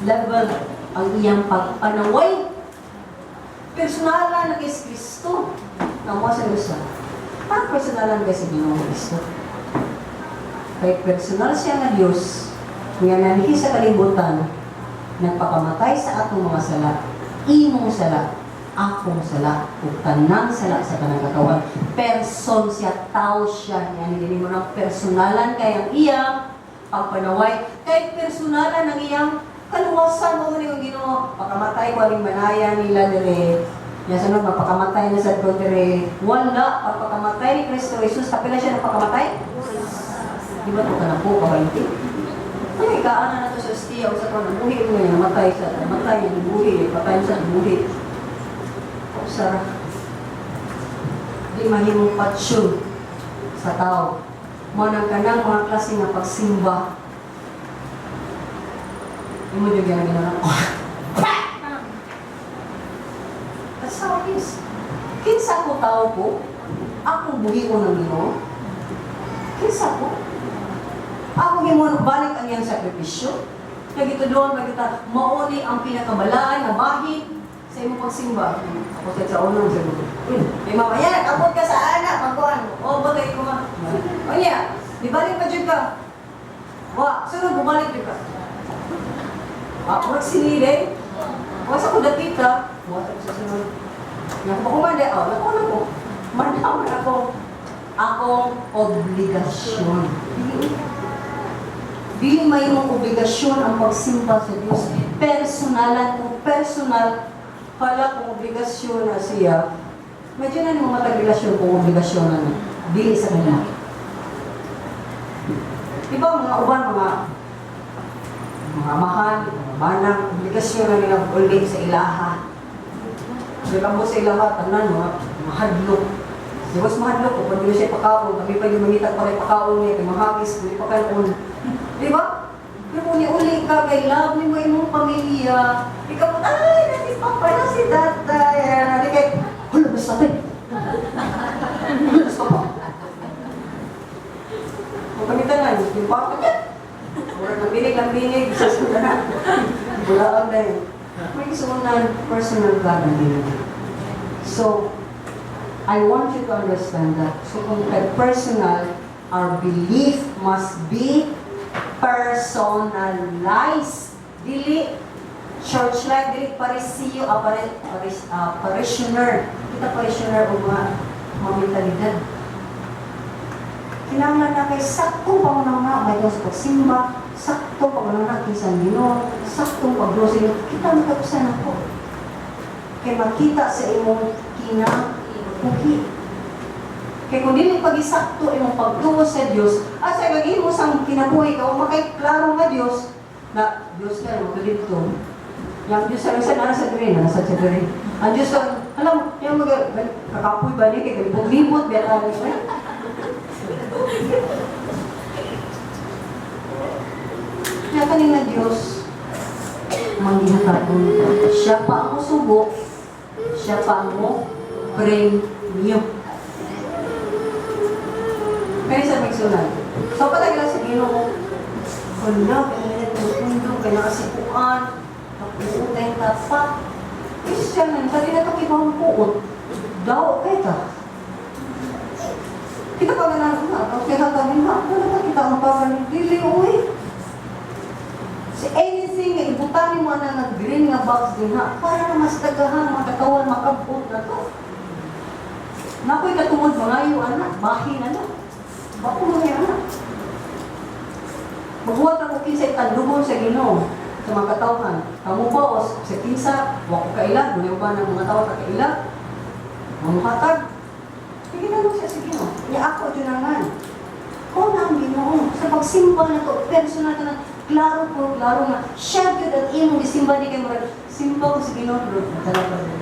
level ang iyang pagpanaway. Personalan na kay Kristo. Namo sa Dios. Ang personalan kay sa Ginoong Kristo. Kay personal siya nga Dios. Nga nanhi sa kalibutan, nagpakamatay sa atong mga sala, imong sala, akong sala, o tanang sala sa kanang katawan. Person siya, tao siya. Yan, hindi mo ng personalan kay ang iyang pagpanaway. Kay personalan ng iyang kaluwasan mo yung Ginoo. Pakamatay ko aling manaya nila dire. Yan sunod, mapakamatay na sa dire. Wala, pagpakamatay ni Kristo Jesus, kapila siya nagpakamatay? Di ba ito ka na po, kabainti? Ay, kaana na ito sa ostiya, sa ko nabuhi mo yan, namatay, nabuhi, patay sa nabuhi. Sarah, di mahimong patsyo sa tao. Manang kanang mga klase ng pagsimba. Di mo yung ginagawa ko. That's how it is. Kinsa ko tao ko, akong buhi ko ng Ginoo. Kinsa ko. Ako himon balik ang iyang sakripisyo. nagituduan magita mauni ang pinakabalaan na bahin sa imong pagsimba. Ako sa unang siguro. May mamaya abot ka sa anak magkuan. O bagay ko ma. O niya, di balik pa jud ka. Wa, sunod bumalik jud ka. Ako sinile. Wa sa ko dapita. Wa sa sunod. Nga ko kumanda, nako nako. Manaman ako. Akong obligasyon. Dili may mong obligasyon ang pagsimba sa Diyos. Personalan kung personal, pala kung obligasyon na siya, medyo na yung matag-relasyon kung obligasyon na niya. Dili sa kanya. Diba mga uban, mga amahan, mga manang, obligasyon na nila ulit sa ilaha. Diba mo sa ilaha, tanan, mga hadlok. Di ba mahadlok ko, pag siya pakaon, kami pa yung mangitag pa rin pakaon niya, kay mahagis, hindi pa kanon. Di ba? Pero kung niuli ka, kay love ni mo imong pamilya, ikaw mo, ay, nasi papa na si tatay, nari kay, hala, basta tatay. Hala, basta pa. Kung kamitangan, yung papa niya. Wala nang binig, sa sunan. Bulaan na yun. May sunan, personal God ang binig. So, I want you to understand that. So kung personal, our belief must be personalized. Dili church life, dili parisiyo, parishioner. Kita parishioner o mga mentalidad. Kinanglan na kay saktong pangunang may Diyos pagsimba, saktong pangunang kinsan Ginoo, saktong pag-grocery. Kita magkakusan ako. Kaya makita sa imong okay. Kaya kung dili pag-isakto imong pagtuo sa Dios, at sa gagawin mo sang kinabuhi ka, o makaiklaro nga Dios, na Dios ka naman dito. Yang Dios sa minsan, nasa diri, nasa diri. Ang Dios sa, alam, yung kakapoy ba niya, kaya libot-libot, biya ka niya. Kaya kanina Dios, manghihatapon. Siya pa ang musubo, siya pa ang mo, bring niyo. Kaya sa magsunod. So, patagla sa Ginoo, hala, kaya nagpundo, kaya nakasipuan, napuutay tapat. Christian na, sa tinatong ibang puot, daw, kaya ta. Kita pa nga na, kaya kami na, wala kita ang parang dili, uwi. Si anything, ibutanin mo na nag-green nga box din ha, para na mas tagahan, makatawan, makabot na to. Nakoy katungod mga iyo, anak, bahin, anak. Bako mga iyo, anak. Maghuwat ako kinsa itandugon sa Ginoo sa mga katawhan. Kamu ba, o sa kinsa, wako kailan, muna ba ng mga tao kakailan? Mamuhatag. Sige na siya sa Ginoo. Niya ako, junangan. Kung na ang Ginoo, sa pagsimba na to, personal na, klaro nga, siya yun at imong isimba di kayo marag, simba ko sa Ginoo, bro, talaga ba?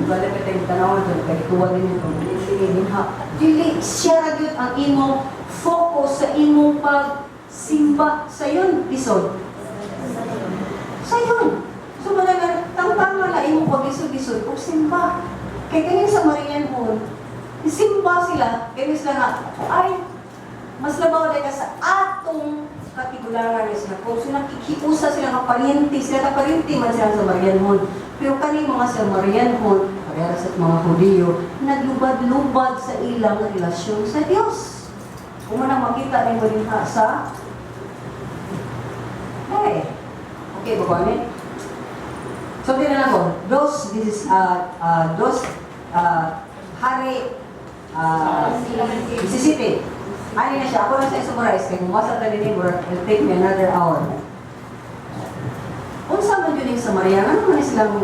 Balik ka tayong tanawan doon, kaya tuwa din yung pag-iligin ha. Dili, siya yun ang imong focus sa imong pagsimba sa yun, isod. Sa yun. So, malaga, tangtang na imong pag-isod-isod, kung simba. Kaya ganyan sa Marian Hall, isimba sila, kaya sila nga, ay, mas labaw na ka sa atong katigulangan niya sila. Kung sila kikiusa sila kaparinti, sila kaparinti man sila sa Marian Hall. Pero kani mga sa Marian Hall, kaya sa mga Hudiyo, naglubad-lubad sa ilang relasyon sa Diyos. Kung man makita rin mo din sa okay, babae. So, tinan ako, Hari, Mississippi. Ano na siya? Ako lang sa summarize. Kaya kung masa tayo ni work, it'll take me another hour. Kung saan man yun yung Samaria, ano man silang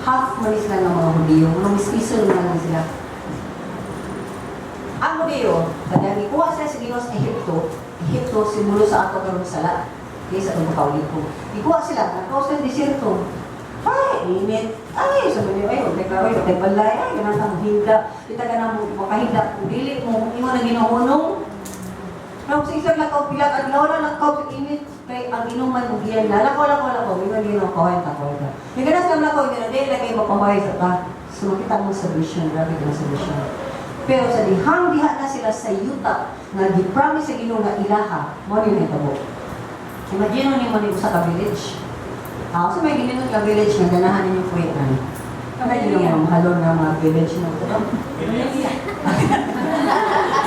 half man sila ng mga Hudiyo, mga mistiso naman sila. Ang Hudiyo, kanyang ikuha sila sa Ginoo sa Ehipto, simulo sa ato karong sala. Okay, sa itong makaulit ko. Ikuha sila, nakaw sila desierto. Ay, init. Ay, sabi niyo, ay, okay, klaro, okay, balay, ay, ganang kang hinda. Kita ka na makahinda, kung dili mo, imo na ginahunong. Pero sa isang lakaw, pilat, at lawa na lakaw, sa init, kay ang inuman mo giyan na, lakaw, imo na ginahunong, kawin ta. Yung ganas ng lakaw, hindi na lagay mapamay sa ta. So, makita mo solution, grabe ka na solution. Pero sa diha na sila sa yuta, na di-promise sa Ginoo nga ilaha, mo rin itabo. Imagine mo ni sa ka-village. So may ginunod ka village na ganahan ninyo kuwitan. Imagine mo mahalon ng mga village na ito.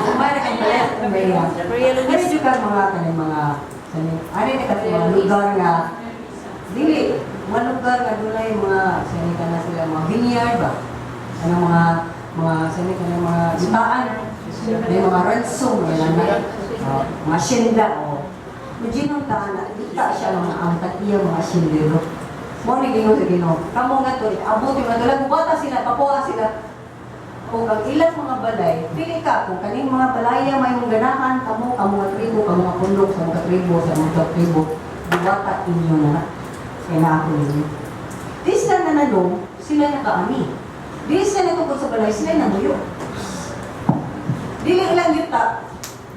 Kumaya na kang palit. Medyo ka mga kanin mga ano na kasi mga lugar na dili, mga lugar na doon ay mga sanika na sila mga vineyard ba? Ano mga sanika na mga itaan. May mga ransom, mga shinda. Imagine ang taan na kita siya mga angkat iya mga shindero. Mo ni Ginoo sa Ginoo. Kamo nga to, abot yung mga bata sila, papuha sila. Kung ang ilang mga balay, pili ka kung kaning mga balaya may mong ganahan, kamo nga tribo, kamo nga pundok sa mga tribo, sa mga tribo, buwata inyo na. Kaya na ako ninyo. Di sila nanalo, sila nakaani. Di sila natupod sa balay, sila namuyo. Dili ilang yuta,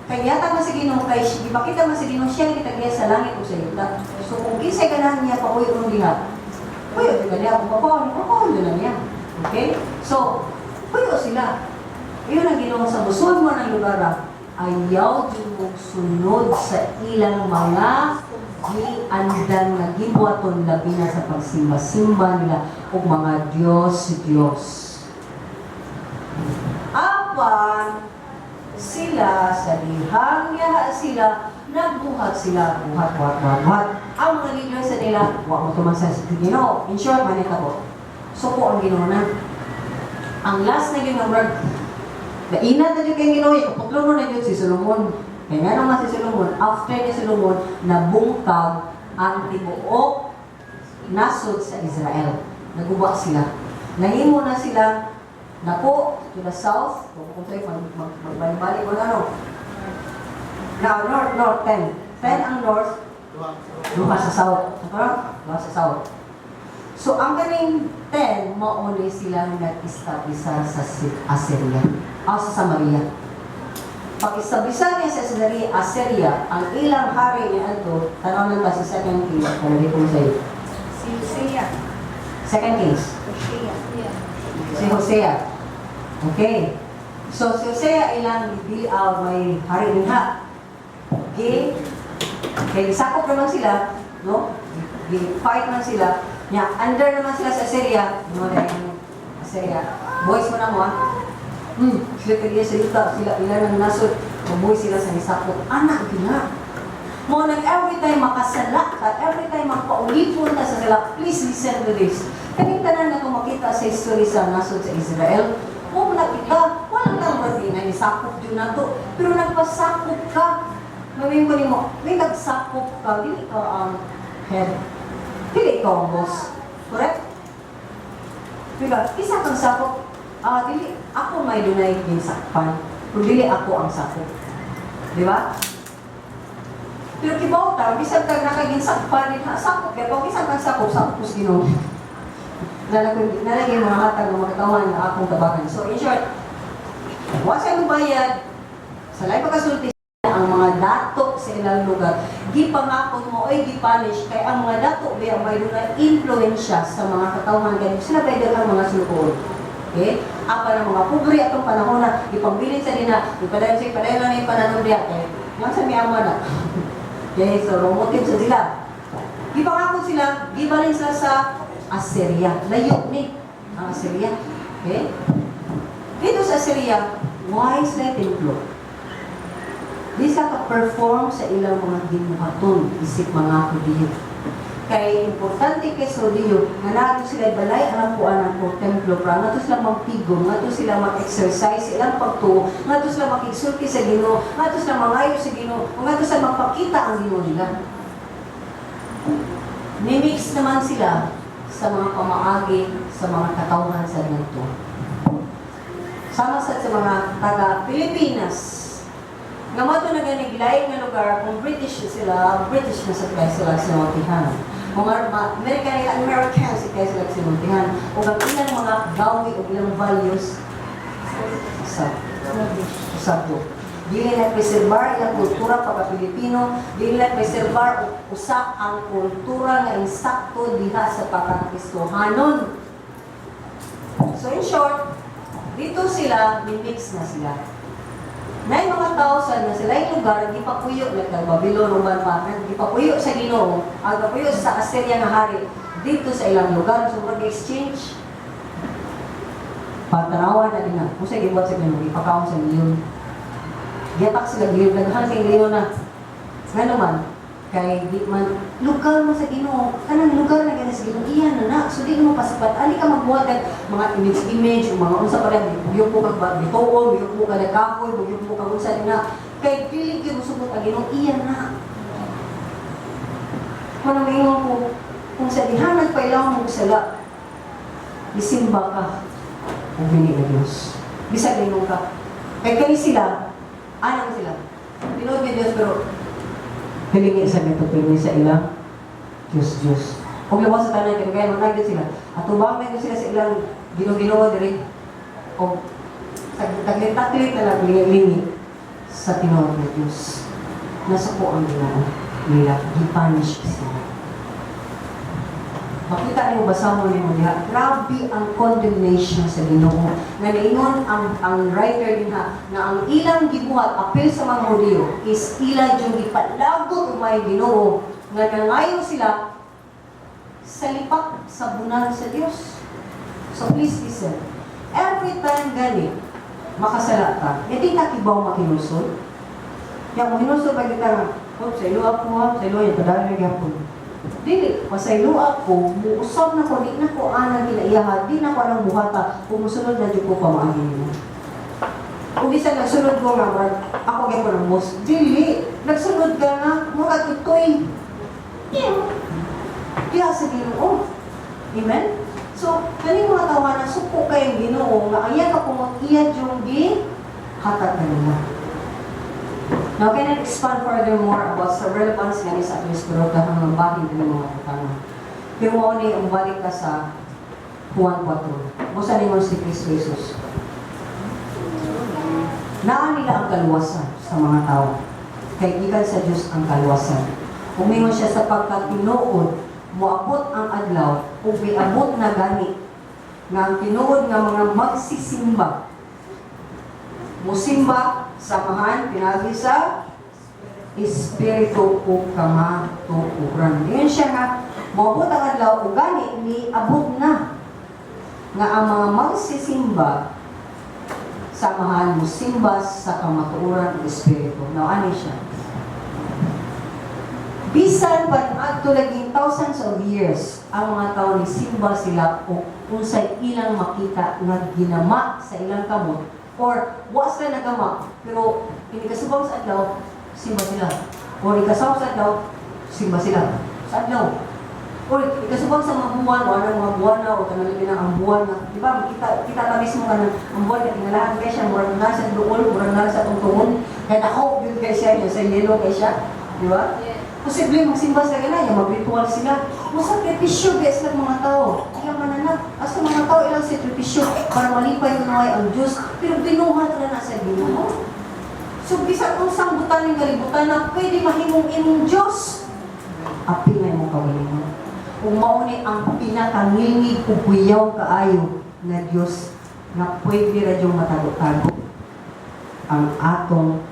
kay yata man sa Ginoo, kay ipakita man sa Ginoo, siya gitagiya sa langit o sa yuta. So kung kisay ganahan niya, pauwi kong diha, puyo, di ka niya, kung papawin na niya. Okay? So, puyo sila. Iyon ang Ginoo sa musun mo ng lugar, ayaw din mo sunod sa ilang mga giandang na gibuhaton labi na sa pagsimba-simba nila o mga Diyos. Apan, sila sa dihang yaha sila, nagbuhat sila, buhat. Ang mga leader sa nila, huwag mo tumasa sa Ginoo. In short, manita ko. Suko ang Ginoo na. Ang last na Ginoo, nainat na dyan kay Ginoo, kaputlo na dyan si Solomon. Kaya nga naman si Solomon, after ni Solomon, nabungkag ang tibuok nasod sa Israel. Naguba sila. Nahimo na sila. Napo, to the south, kung sa'yo, magbalik-balik mo na, Now, north, 10. 10 ang north, luha sa south. Luha sa south. So, ang ganing 10, mauli silang nag-establisa sa Assyria. Sa Samaria. Pag-establisa niya sa Assyria, ang ilang hari niya ito, tanaw lang ba si 2 Kings, kung hindi ko sa'yo. Si Hosea. 2 Kings. Si Hosea. Okay. So, si Hosea ilang may hari niya. Okay. Kaya sakop naman sila, no? Fight man sila. Under naman sila sa Assyria. No, dahil Assyria. Boys mo na mo, sila kaya sa yuta. Sila ilan ang nasod. Mabuhay sila sa nisakop. Anak, gina. Mo nang every time makasala ka, every time magpaulipon ka sa sila, please listen to this. Kaning tanan na makita sa history sa nasod sa Israel, mo nakita, walang lang marami na nisakop yun na to. Pero nagpasakop ka. Mawin ko mo, may nagsakop ka, dili ka ang head. Dili ka ang boss. Correct? Diba? Isa kang sakop. Dili, ako may dunay ginsakpan. Pero dili ako ang sakop. Diba? Pero kibaw ta, bisag kang nakaginsakpan, sakop. Kaya pag isang kang sakop, sakop sa Ginoo. Nalagay mga hatag ng mga katawan na akong tabakan. So, in short, wasa yung bayad, sa lahat pagkasulti ang mga dato sa ilang lugar, gipangakon mo oy gipanish kay ang mga dato biya may dunay influensya sa mga katawan ganito sila pwede ang mga sulod. Okay? Apa ng mga pobre atong panahon na ipambilin sa dina, ipadayon na yung panahon diya kay yang sa miyama na. Okay, so motive sa sila. Gipangakon sila, gibalin sila sa Assyria. Layo ni ang Assyria. Okay? Dito sa Assyria, wise na templo. Di sa ka-perform sa ilang mga ginuhaton, isip mga Hudiyo. Kaya importante kay Hudiyo, na nato sila balay alam po ang po templo pra, nato sila magpigong, nato sila mag-exercise, ilang pagtuo, nato sila makigsulti sa Ginoo, nato sila mangayo sa Ginoo, nato sila magpakita ang Ginoo nila. Mimix naman sila sa mga pamaagi, sa mga katawhan sa ganito. Sama sa mga taga-Pilipinas, nga mato na ganiglaing nga lugar, kung British sila sa sila sinuntihan. Mga Americans sila sinuntihan. O ang ilang mga gawi o ilang values, usab po. Dili na preservar ilang kultura pagka-Pilipino, dili na preservar usa ang kultura nga insakto diha sa pagka-Kristohanon. So in short, dito sila, mimix na sila. Na yung mga thousand na sila yung lugar, gipapuyo, nagkag-Babylon, Ruban pa, gipapuyo sa Ginoo, ang gipapuyo sa Assyria nga hari, dito sa ilang lugar, so mag-exchange. Patanawan na din na, kung sa'yo gibuhat sa Ginoo, ipakaon sa milyon. Giyatak sila, naghan sa Ginoo na, nga naman, kay di man, lugar mo sa Ginoo, kanang lugar na gana sa Ginoo, iyan na, so di mo pasipat, ali ka magbuhat ng mga image, mga unsa pa rin, buyog mo kag bituon, buyog mo kag nagkakoy, buyog mo kag unsa na, kay pilig yung musubot ang Ginoo, iyan na. Kung namingon ko, kung sa dihan nagpailaw mo sala, isimba ka, ang bini na Diyos. Bisag linong ka. Kay kayo sila, anong sila? Tinood ni Diyos, pero pilingi sa metopili sa ilang Diyos. Kung lawas sa tanan, kaya managin sila. At umamay ko sila sa ilang ginoo-ginoo diri. O taglit-taglit na lang lingi sa tinood ng Diyos. Nasa po ang ginoo nila. Gipanish sila. Makita niyo, basa mo niyo niya, grabe ang condemnation sa Ginoo. Nga naingon ang writer din ha, na ang ilang gibuhat, apil sa mga Hudiyo, is ilang yung ipalagot umay Ginoo, nga nangayon sila sa lipak, sa bunal sa Diyos. So please listen. Every time gani, makasala ka, hindi ka kibaw makinusol. Yang mo hinusol, pag kita nga, sa ilo ako ha, sa ilo yung padali na gyapon. Dili, pasaylo ako, muusap na ko, di na ko anang kinaiyahan, di na ko anang buhata, kumusunod na dyan ko pamaagin mo. Kung isa nagsunod ko nga, ako gaya ko ng most, dili, nagsunod ka nga, mura ito'y, kaya sa Ginoo. Amen? So, kani mga tawanan, suko kayong Ginoo, nga ayan ka kung iyad yung hatag na nila. Now, can I expand furthermore about sa relevance nga sa ating espiritual ng bahin ng mga katana? Pero mo ni ang balik ka sa Juan 4. Musa ni si Kristo Jesus. Naan nila ang kaluwasan sa mga tao. Kay gikan sa Diyos ang kaluwasan. Umingon siya sapagkat tinuod, moabot ang adlaw, ug miabot na gani, nga ang tinuod nga mga magsisimba. Musimba, samahan, pinagi sa Espiritu o kamatuuran. Yun siya nga, maabot ang adlaw, o gani, niabot na nga ang mga magsisimba, samahan, musimba sa kamatuuran o Espiritu. Now, ano siya? Bisan pa adto laging thousands of years, ang mga tao ni simba sila o kung sa ilang makita nga ginama sa ilang kamot, or was na nagama, pero inikasubang sa adlaw, simba sila. Or ikasaw sa adlaw, simba sila. Sa adlaw. Or ikasubang sa mga buwan, o anong mga buwan na, o kanalagin na ang buwan na. Di ba, kita tamis mo ka na, ang buwan na tinalahan kayo siya, murang na sa dool, murang na sa tungtungon. Kaya ako, yun kayo siya, yun sa yelo kayo siya. Di ba? Posible magsimba sa gana, yung mag-ritual sila. Masakripisyo, guys, ng mga tao. Kaya mananap, as mga tao ilang sakripisyo para malipay kunway ang Diyos. Pero binuhat na nasa Ginoo. So, bisa kung sambutan ng galibutan na pwede mahimong imong Diyos. Api na mong kawalin mo. Kung mauni ang pinakangilngig o kuyaw kaayo na Diyos na pwede radyong matago-tago ang atong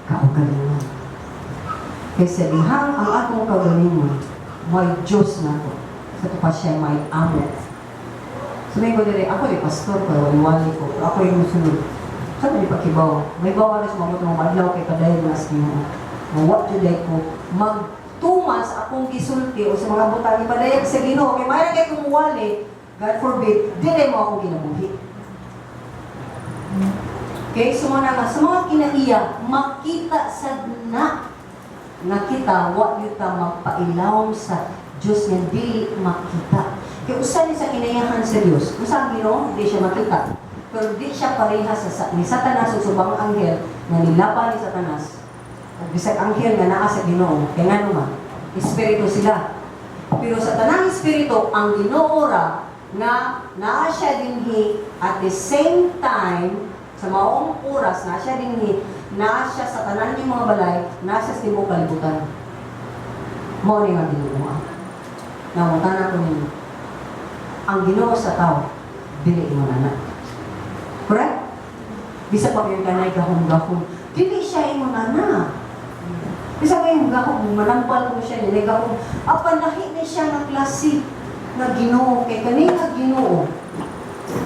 kaugalingon. Kaysa dihang ang atong kaugalingon, may Diyos na to. Sa ito pa siya may amo. Sabihin ko dire, ako di pastor ko, wali ko, pero ako yung musunod. Saan di pakibaw? May bawa na sa mga mutong madlaw kay kadayon na sa Ginoo. What today ko, magtumas akong gisulti o sa mga butang ipadayag sa Ginoo. Kaya mayroon kayo kumuwali, God forbid, dire mo akong ginabuhi. Okay, so mga nga, sa mga kinaiya, makita sa na nakita, wa yuta magpailawom sa Diyos nga dili makita. Kaya usan ni sa kinayahan sa Diyos, usang Ginoo, hindi siya makita. Pero di siya pareha ni Satanas o subang anghel na nilaban ni Satanas. At bisag anghel nga naa sa Ginoo, kaya nga naman, espiritu sila. Pero sa tanang espiritu, ang Ginoo ra nga naa siya dinhi at the same time, sa maong oras, naa siya dinhi, naa siya sa tanan ng mga balay, nasa sa tibok kalibutan. Mo ni nga Ginoo. Namutana ko ninyo. Ang Ginoo sa tao, dili mo na. Correct? Bisa pa yung kanay gahong-gahong, Dili siya imo nana. Kasi may mga kung manampal ko siya, niliga ko, apanahi ni siya ng klase na Ginoo, kay kanina Ginoo.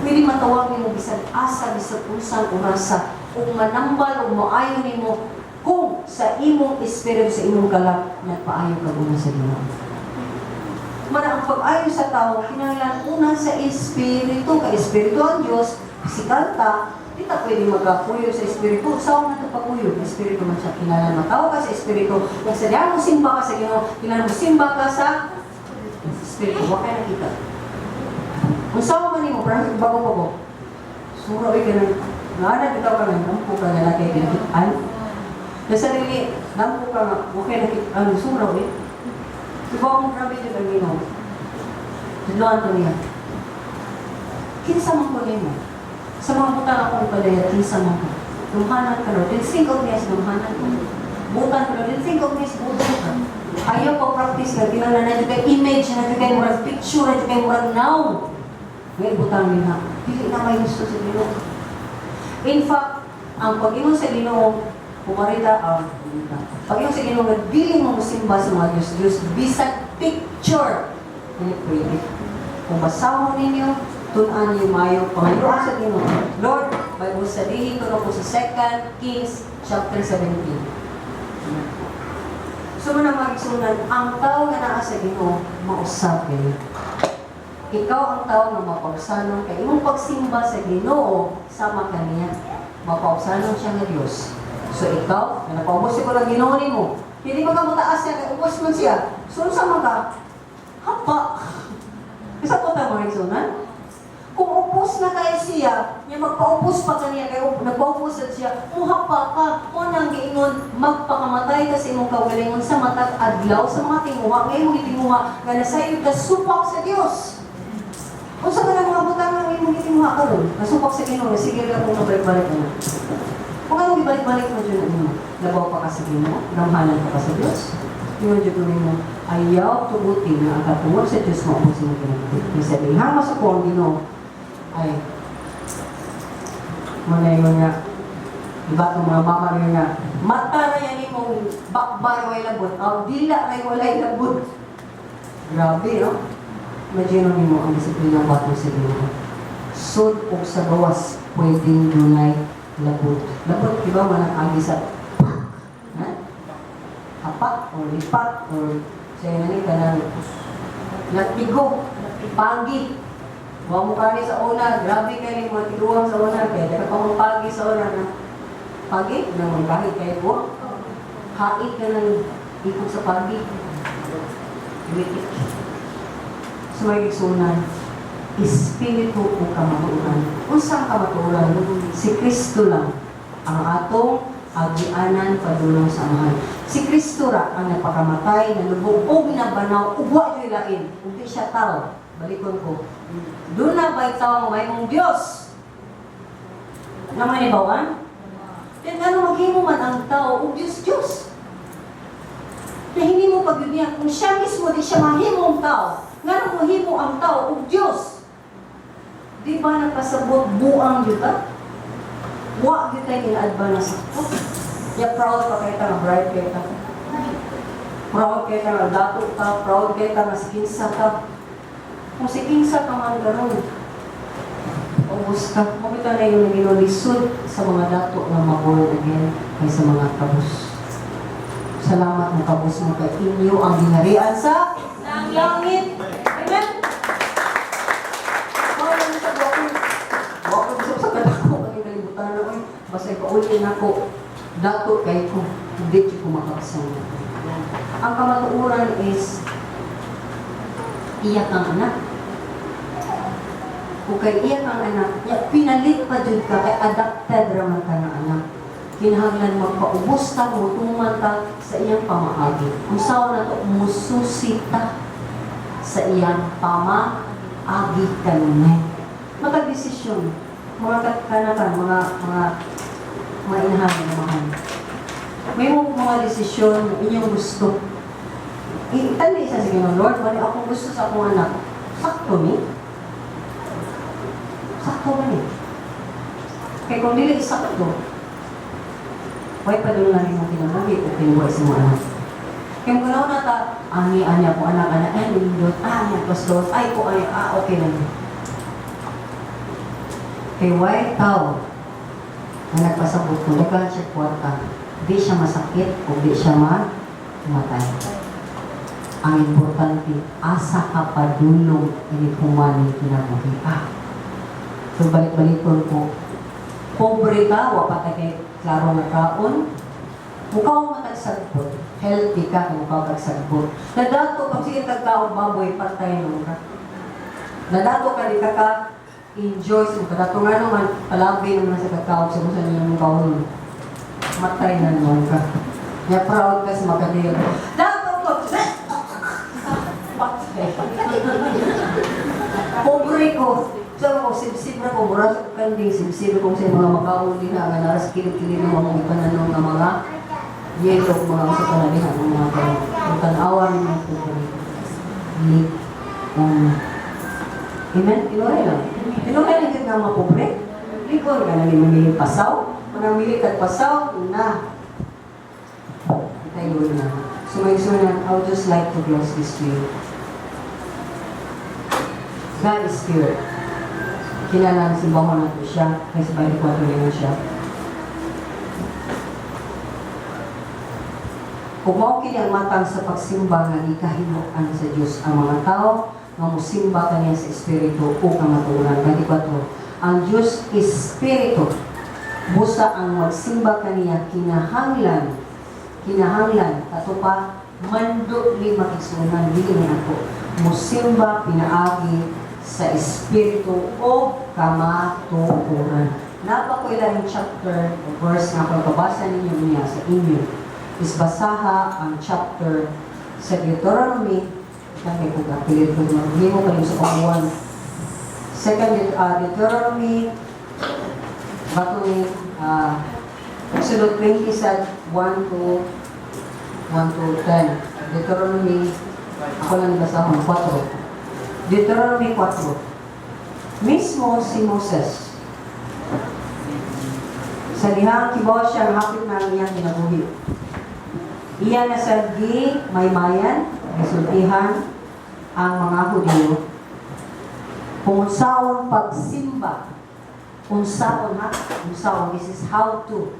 Pwede matawag mo bisan asa, bisan usang urasa, kung manambal o maayo ni mo, kung sa imong espiritu, sa imong kalap, nagpaayo ka muna sa Ginoo. Mara ang pag-ayo sa tao, kinahanglan una sa espiritu, ka espiritu ang Diyos, pisikal ta, di ta pwede magkapuyo sa espiritu. Saan na ito papuyo? Espiritu man siya. Kinahanglan matawa ka sa espiritu. Kung sadya mo simba ka sa Ginoo, kinahanglan mo simba ka sa espiritu. Huwag kayo nakita. Kung saan man mo, parang bago-bago. Sura, ay ganun. Naanad ikaw ka nga, nampo ka nga laki kinakitaan. Nasa sarili, nampo ka nga, huwag kayo nakitaan. Sura, eh. Diba mo grabe yung Ginoo? Diluan ko niya. Kinsa man ko niya mo? Sa mga butang akong palaya, kinsa man ko. Lumhanan ka rin. Then think of me as lumhanan ko. Butan ko rin. Then think of me as butan ka. Ayaw ko practice ka. Kinala na dyan kay image, na dyan kay murag picture, na dyan kay murag now. Ngayon butang nila. Dili na may gusto sa Ginoo. In fact, ang pag-inom sa Ginoo, pumarita, pag-inom sa Ginoo, nagdiling mo musimba sa mga Diyos, bisag picture. Hindi pwede. Kung basaw ninyo, tunan niyo mayo, Panginoon sa Ginoo. Lord, Bible sabihin ko na po sa 2 Kings chapter 17. So mo na magsunan, ang tao nga naa sa Ginoo, mausap eh. Ikaw ang tao nga mapausanon, kay imong pagsimba sa Ginoo, sama kaniya. Mapausanon siya nga Diyos. So ikaw, na napaubos ko lang Ginoo nimo, hindi mo ka mataas niya, kay ubos man siya. So sama ka, hapa. Isa po tayo mga igsunan. Kung upos na kayo siya, niya magpaupos pa kaniya, kaya nagpaupos at siya, hapa ka, o nang giingon, magpakamatay ka sa imong kagalingon sa matag adlaw, sa mga tinguha, ngayon gitinguha, nga nasayo ka supak sa Diyos. Kung sa mga butang ng imong gitinguha ka ron, nasupak sa Ginoo, sige ka kung nabalik-balik na. Kung anong ibalik-balik mo dyan ano, labaw pa ka sa Ginoo, namhalan ka sa Diyos, yun dyan ko mo, ayaw tubutin na ang katungol sa Diyos mo kung sino ginagpit. Kung sabihin, hama sa po ang Ginoo, ay, manay mo nga, diba itong mga mama nyo nga, mata na yan imong bakbar way labot, ang dila na walay labot. Grabe, no? Imagine mo ang disiplina ng bato sa Ginoo. Sud o sa gawas, pwedeng dunay labot. Labot, diba, manang-agi sa hapak, o lipat, o sa'yo na ka ng natigo, pagi. Huwag mo kani sa una, grabe kayo yung mga tiluwang sa una, kaya dapat pa mong pagi sa una na pagi, na mong kahit kayo po. Hait ka ng ikot sa pagi. Imitik. So may igsunan, Espiritu o kamaturan. Unsang kamaturan? Si Kristo lang ang atong agianan padulong sa amahan. Si Kristo ra ang napakamatay, nalubog o binabanaw, ugwa yung lain. Hindi siya tao. Balikon ko. Doon na ba'y tao may mong Diyos? Naman ibawan? Then ano maghimo man ang tao o Diyos? Na hindi mo pag-ibigyan. Kung siya mismo di siya mahimong tao, nga mo himo ang tao o Diyos? Di ba nagpasabot buang yuta? Wa yuta yung ina-advance sa ko. Ya proud pa kayo nga bright kayo ka. Proud kayo nga dato ka, proud kayo nga skinsa ka. Kung si kinsa ka man garon, ubos ka. Kumita na yung ginulisod sa mga dato na ma-born again ay sa mga kabus. Salamat mo kabus mo kay inyo ang ginarian sa langit. Amen? Wala na sa Wako gusto sa kadako kay kalibutan na ko. Basta ipauli na ko. Dato kay ko. Hindi ko makakasama. Ang kamatuuran is iyak ang anak. Kung kay iyak ang anak, pinalit pa dyan ka, kay adapted raman ka ng anak. Kinahanglan magpaubos ta, mutuman ta sa iyang pamaagi. Kung saan na ito, mususita sa iyang pamaagi kanunay. Magka-desisyon, mga kanakan, mga inahan na mahal. May mga desisyon na inyong gusto. Itali isa sa Ginoo, Lord, mali akong gusto sa akong anak. Sakto ni? Sakto ba ni? Kaya kung dili sakto, Huwag padulungan mo kinabuhi o kinuha sa mga anak. Kaya kung na ta, anya po anak-anak, ay, lindot, anya, pastos, ay po, ay, okay lang. Kaya huwag tao, na nagpasabot ko, dagan siya kwarta, di siya masakit o di siya mamatay. Ang importante, asa ka padulong ini kumani kinabuhi. So balik-balikon ko, pobre ka, wapatay kay klaro nga kaon, mukaw matagsagbot, healthy ka kung mukaw tagsagbot. Nadato, pag sige tagkaon baboy, patay nung ka. Nadato ka, di ka enjoy sa mga dato nga naman, palabi naman sa kakaon sa musa niyo ng kaon. Matay na naman ka. Kaya proud ka sa makadil. Dato ko! Pobre ko. So ako, sibsib na ko, mura sa kanding, sibsib ko sa mga makaon din na, nga naras kilid-kilid ng mga ipananong ng mga yelo, mga sa kanalihan, ng mga kaon. Ang tanawan ng mga pobre. Amen? Inuray lang. Inuray lang yung mga pobre. Likod ka na namili pasaw. Manamili ka pasaw, na. Tayo na. So may sunan, I would just like to close this way. God is Spirit. Kilala ang simbahan natin siya. Kasi 24 na siya. Kung mao kini ang matang sa pagsimba nga ikahinuan sa Dios ang mga tao nga mosimba kaniya sa espiritu o kamatuoran. 24. Ang Dios is espiritu. Busa ang magsimba kaniya kinahanglan ato pa mando ni makisunan dili ni ako mosimba pinaagi sa espiritu o kamatuoran. Napako ilang chapter o verse nga pagkabasa ninyo niya sa inyo is basaha ang chapter sa Deuteronomy kaya kung kapilit ko hindi mo kalim sa pag-1 second Deuteronomy bato ni Exodus 20 sa 1 to 10 Deuteronomy ako lang basahon 4 Deuteronomy 4 mismo si Moses sa dihang kibaw siya hapit na iyang kinabuhi. Iyan na sa maymayan, resultihan ang mga Hudyo. Unsaon pagsimba. Unsaon, this is how to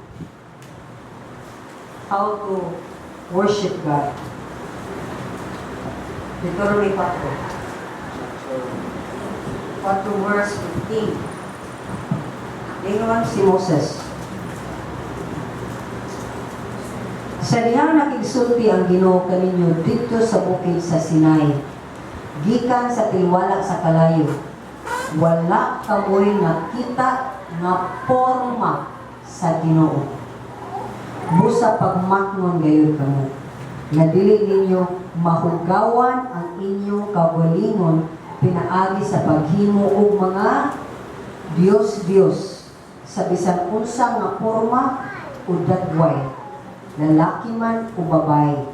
worship God. Deuteronomy 4 verse 15. Ingon si Moses. Sa dihang nakigsulti ang Ginoo kaninyo dito sa bukid sa Sinai, gikan sa tiwala sa kalayo, wala kamoy nakita nga porma sa Ginoo. Busa pagmatnon gayon kamo, nga dili ninyo mahugawan ang inyong kagalingon pinaagi sa paghimo og mga Diyos sa bisan unsa nga porma o dagway, lalaki man o babae,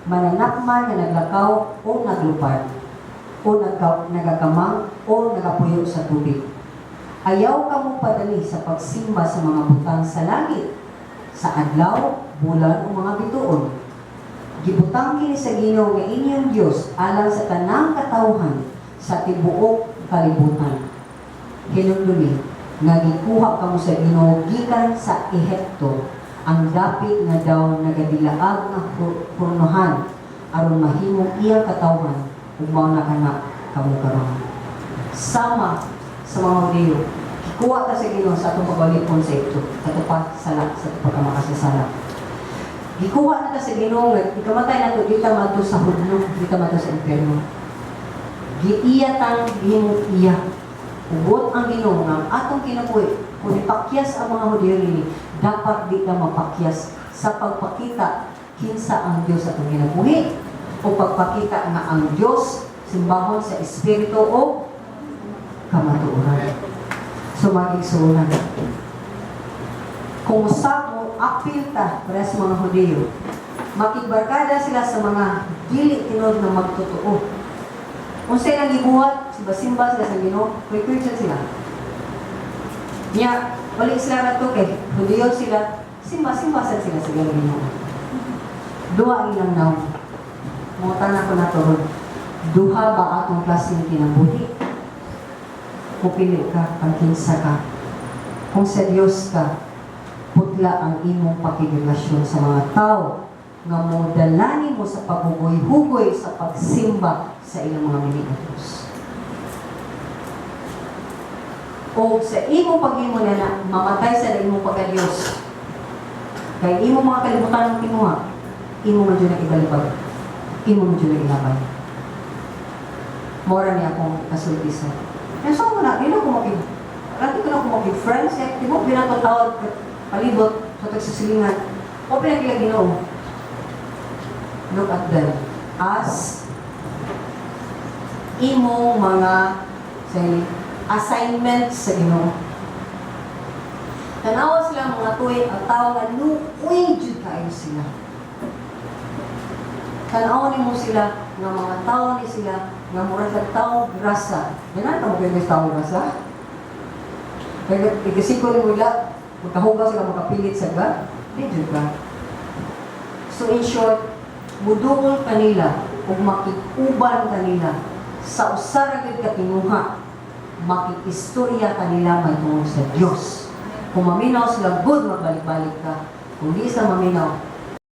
mananak man nga naglakaw o naglupad, o nagakamang o nagapuyo sa tubig. Ayaw ka mong padali sa pagsimba sa mga butang sa langit, sa adlaw, bulan o mga bituon. Gibutang kini sa Ginoo nga inyong Dios alang sa tanang katawhan sa tibuok kalibutan. Hinumdumi, nga gikuha ka mo sa Ginoo gikan sa Ehipto, ang dapit nga daw nagadilaag nga purnohan aron mahimong iyang katawhan ug mao na kana kamo karon. Sama sa mga Hudyo, gikuha ka sa Ginoo sa atong pagbalik konsepto, katupat sala sa pagkamakasasala. Gikuha na ka sa Ginoo nga ikamatay nato di ta madto sa hudlo, di ta madto sa impyerno. Giiyatan gihimong iya. Ugot ang Ginoo nga atong kinabuhi kung ipakyas ang mga Hudyo rini, dapat di ka mapakyas sa pagpakita kinsa ang Dios atong kinabuhi o pagpakita nga ang Dios simbahon sa espiritu o kamatuoran. So magigsuunan. Kung sa mo apil ta para sa mga Hudyo, makigbarkada sila sa mga dili tinod na magtotoo. Kung sila gibuhat, simba sila sa Ginoo, Christian sila. Niya, balik sila na to kay Hudyo sila, simba-simbasan sila sa Ginoo. Duha ilang naw. Mga na ko na to, duha ba atong klaseng kinabuhi? Kung pili ka, pangkinsa ka. Kung sa Diyos ka, putla ang imong pakirelasyon sa mga tao nga mo dalani mo sa paghugoy-hugoy sa pagsimba sa ilang mga miniatos. O sa imong pag-imo na mamatay sa imong pagka-Diyos. Kaya imong mga kalibutan ng kinuha, imo man dyan ang ibalibag. Imo man dyan ang ilabay. Mora niya akong kasultisa. Kaya so mo na, di na ko makig, lagi ko na ko makig-friends, eh, di mo pinatawag palibot sa tagsisilingan. O pinakila Ginoo. Look at them as imong mga assignment sa Ginoo. Tanawa sila mga tuwid, ang tao nga nukuy jud kayo sila. Tanawa ni mo sila nga mga tao ni sila nga murag sa tao grasa. Yan ang mga tao grasa. Kaya igasiko ni mula, magkahugaw sila makapilit sa God. Di jud ka. So in short, mudungol kanila ug makikuban kanila sa usa ra gid ka tinuha, makikistorya kanila may tungod sa Dios. Kung maminaw sila, good magbalik-balik ka. Kung di sila maminaw,